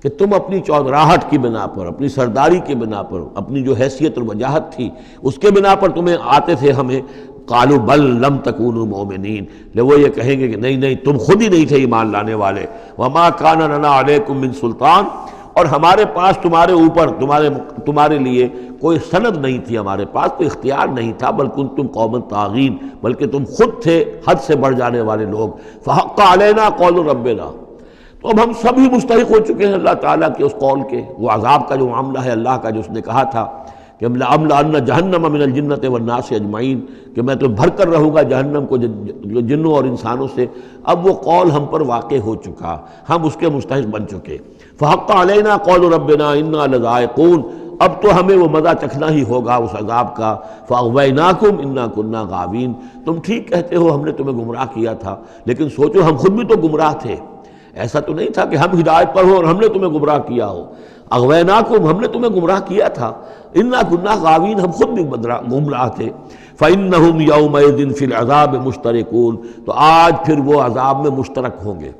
کہ تم اپنی چودراہٹ کی بنا پر، اپنی سرداری کی بنا پر، اپنی جو حیثیت اور وجاہت تھی اس کے بنا پر تمہیں آتے تھے ہمیں، قالوا بل لم تکونوا مؤمنین، لے وہ یہ کہیں گے کہ نہیں تم خود ہی نہیں تھے ایمان لانے والے، وما کان لنا علیکم من سلطان، اور ہمارے پاس تمہارے اوپر تمہارے لیے کوئی سند نہیں تھی، ہمارے پاس کوئی اختیار نہیں تھا، بل کنتم قوما طاغین، بلکہ تم خود تھے حد سے بڑھ جانے والے لوگ، فحق علینا قول ربنا، تو اب ہم سب ہی مستحق ہو چکے ہیں اللہ تعالیٰ کے اس قول کے، وہ عذاب کا جو معاملہ ہے اللہ کا، جو اس نے کہا تھا کہ لَأَمْلَأَنَّ جَهَنَّمَ مِنَ الْجِنَّةِ وَالنَّاسِ أَجْمَعِينَ، کہ میں تو بھر کر رہوں گا جہنم کو جنوں اور انسانوں سے، اب وہ قول ہم پر واقع ہو چکا، ہم اس کے مستحق بن چکے، فَحَقَّ عَلَيْنَا قَوْلُ رَبِّنَا إِنَّا لَذَائِقُونَ، اب تو ہمیں وہ مزہ چکھنا ہی ہوگا اس عذاب کا، فَأَغْوَيْنَاكُمْ إِنَّا كُنَّا غَاوِينَ، تم ٹھیک کہتے ہو ہم نے تمہیں گمراہ کیا تھا، لیکن سوچو ہم خود بھی تو گمراہ تھے، ایسا تو نہیں تھا کہ ہم ہدایت پر ہو اور ہم نے تمہیں گمراہ کیا ہو، اغویناکم، ہم نے تمہیں گمراہ کیا تھا، انا کنا غاوین، ہم خود بھی گمراہ تھے، فإنہم یومئذ فی العذاب مشترکون، تو آج پھر وہ عذاب میں مشترک ہوں گے،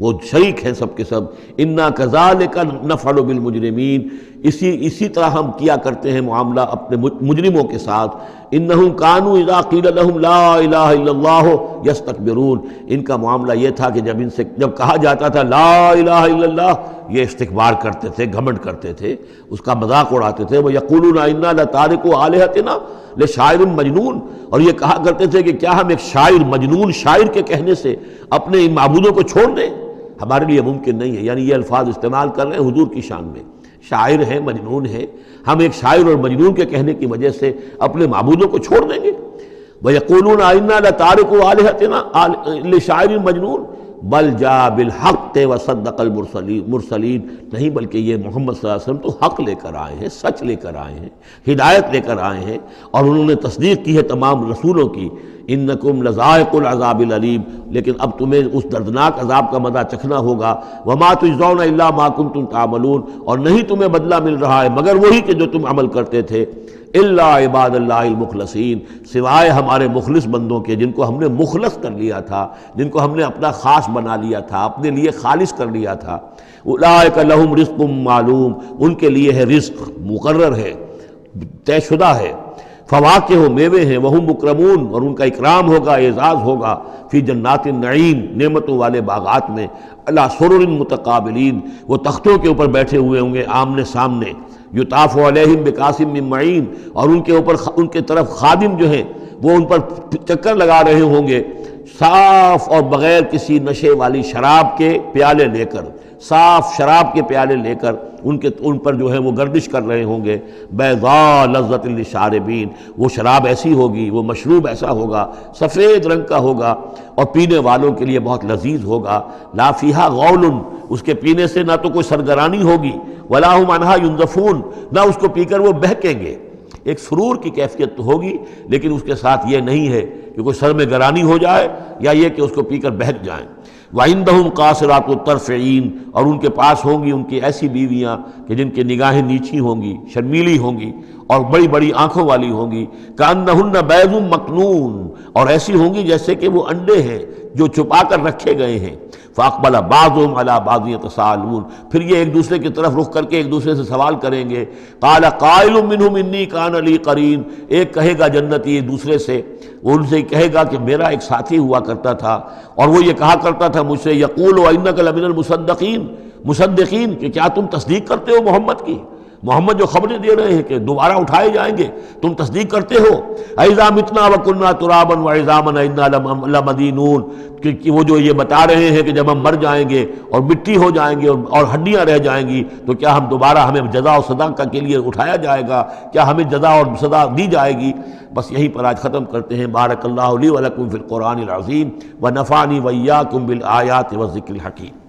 وہ شریک ہیں سب کے سب، انا کذالک نفعل بالمجرمین، اسی طرح ہم کیا کرتے ہیں معاملہ اپنے مجرموں کے ساتھ، انہم کانوا اذا قیل لہم لا الہ الا اللہ یستکبرون، ان کا معاملہ یہ تھا کہ جب کہا جاتا تھا لا الہ الا اللہ، یہ استکبار کرتے تھے، گھمنڈ کرتے تھے، اس کا مذاق اڑاتے تھے، وَيَقُولُونَ إِنَّا لَتَارِكُو آلِهَتِنَا لِشَاعِرٍ مجنون، اور یہ کہا کرتے تھے کہ کیا ہم ایک شاعر، مجنون شاعر کے کہنے سے اپنے ان معبودوں کو چھوڑ دیں؟ ہمارے لیے ممکن نہیں ہے، یعنی یہ الفاظ استعمال کر رہے ہیں حضور کی شان میں، شاعر ہے، مجنون ہے، ہم ایک شاعر اور مجنون کے کہنے کی وجہ سے اپنے معبودوں کو چھوڑ دیں گے؟ وَيَقُولُونَ إِنَّا لَتَارِكُو آلِهَتِنَا لِشَاعِرٍ مجنون بل جاء بالحق وصدق المرسلین، نہیں بلکہ یہ محمد صلی اللہ علیہ وسلم تو حق لے کر آئے ہیں، سچ لے کر آئے ہیں، ہدایت لے کر آئے ہیں، اور انہوں نے تصدیق کی ہے تمام رسولوں کی، انکم لذائق العذاب العلیم، لیکن اب تمہیں اس دردناک عذاب کا مزہ چکھنا ہوگا، وما تجزون الا ما کنتم تعملون، اور نہیں تمہیں بدلہ مل رہا ہے مگر وہی کہ جو تم عمل کرتے تھے، الا عباد اللہ المخلصین، سوائے ہمارے مخلص بندوں کے، جن کو ہم نے مخلص کر لیا تھا، جن کو ہم نے اپنا خاص بنا لیا تھا، اپنے لیے خالص کر لیا تھا، اولئک لہم رزق معلوم، ان کے لیے ہے رزق مقرر ہے، طے شدہ ہے، فواکہ و میوے ہیں، وہم مکرمون، اور ان کا اکرام ہوگا، اعزاز ہوگا، فی جنات النعیم، نعمتوں والے باغات میں، علی سرر متقابلین، وہ تختوں کے اوپر بیٹھے ہوئے ہوں گے آمنے سامنے، یطاف علیہم بکاسم من معین، اور ان کے اوپر ان کے طرف خادم جو ہیں وہ ان پر چکر لگا رہے ہوں گے، صاف اور بغیر کسی نشے والی شراب کے پیالے لے کر، صاف شراب کے پیالے لے کر ان پر جو ہے وہ گردش کر رہے ہوں گے، بیضاء لذۃ للشاربین، وہ شراب ایسی ہوگی، وہ مشروب ایسا ہوگا، سفید رنگ کا ہوگا، اور پینے والوں کے لیے بہت لذیذ ہوگا، لا فیہا غول، اس کے پینے سے نہ تو کوئی سرگرانی ہوگی، ولا ہم عنہا ینزفون، نہ اس کو پی کر وہ بہکیں گے، ایک سرور کی کیفیت تو ہوگی، لیکن اس کے ساتھ یہ نہیں ہے کہ کوئی سر میں گرانی ہو جائے یا یہ کہ اس کو پی کر بہک جائیں۔ وَعِندَهُمْ قَاصِرَاتُ الطَّرْفِ عِین، اور ان کے پاس ہوں گی ان کی ایسی بیویاں کہ جن کی نگاہیں نیچی ہوں گی، شرمیلی ہوں گی، اور بڑی بڑی آنکھوں والی ہوں گی، کأنہن بیض مکنون، اور ایسی ہوں گی جیسے کہ وہ انڈے ہیں جو چھپا کر رکھے گئے ہیں۔ فاقبل بعضهم على بعض يتساءلون، پھر یہ ایک دوسرے کی طرف رخ کر کے ایک دوسرے سے سوال کریں گے۔ قال قائل منهم انی کان لی قرین، ایک کہے گا جنتی دوسرے سے، وہ ان سے کہے گا کہ میرا ایک ساتھی ہوا کرتا تھا اور وہ یہ کہا کرتا تھا مجھ سے، یقول وانک لمن المصدقین، مصدقین کہ کیا تم تصدیق کرتے ہو محمد کی؟ محمد جو خبریں دے رہے ہیں کہ دوبارہ اٹھائے جائیں گے، تم تصدیق کرتے ہو؟ اذا متنا وکنا ترابا وعظاما انا لمدینون، کہ وہ جو یہ بتا رہے ہیں کہ جب ہم مر جائیں گے اور مٹی ہو جائیں گے اور ہڈیاں رہ جائیں گی تو کیا ہم دوبارہ ہمیں جزا و سزا کے لیے اٹھایا جائے گا؟ کیا ہمیں جزا اور سزا دی جائے گی؟ بس یہیں پر آج ختم کرتے ہیں۔ بارک اللہ لی ولکم فی القرآن العظیم ونفعنی وإیاکم بالآیات والذکر الحکیم۔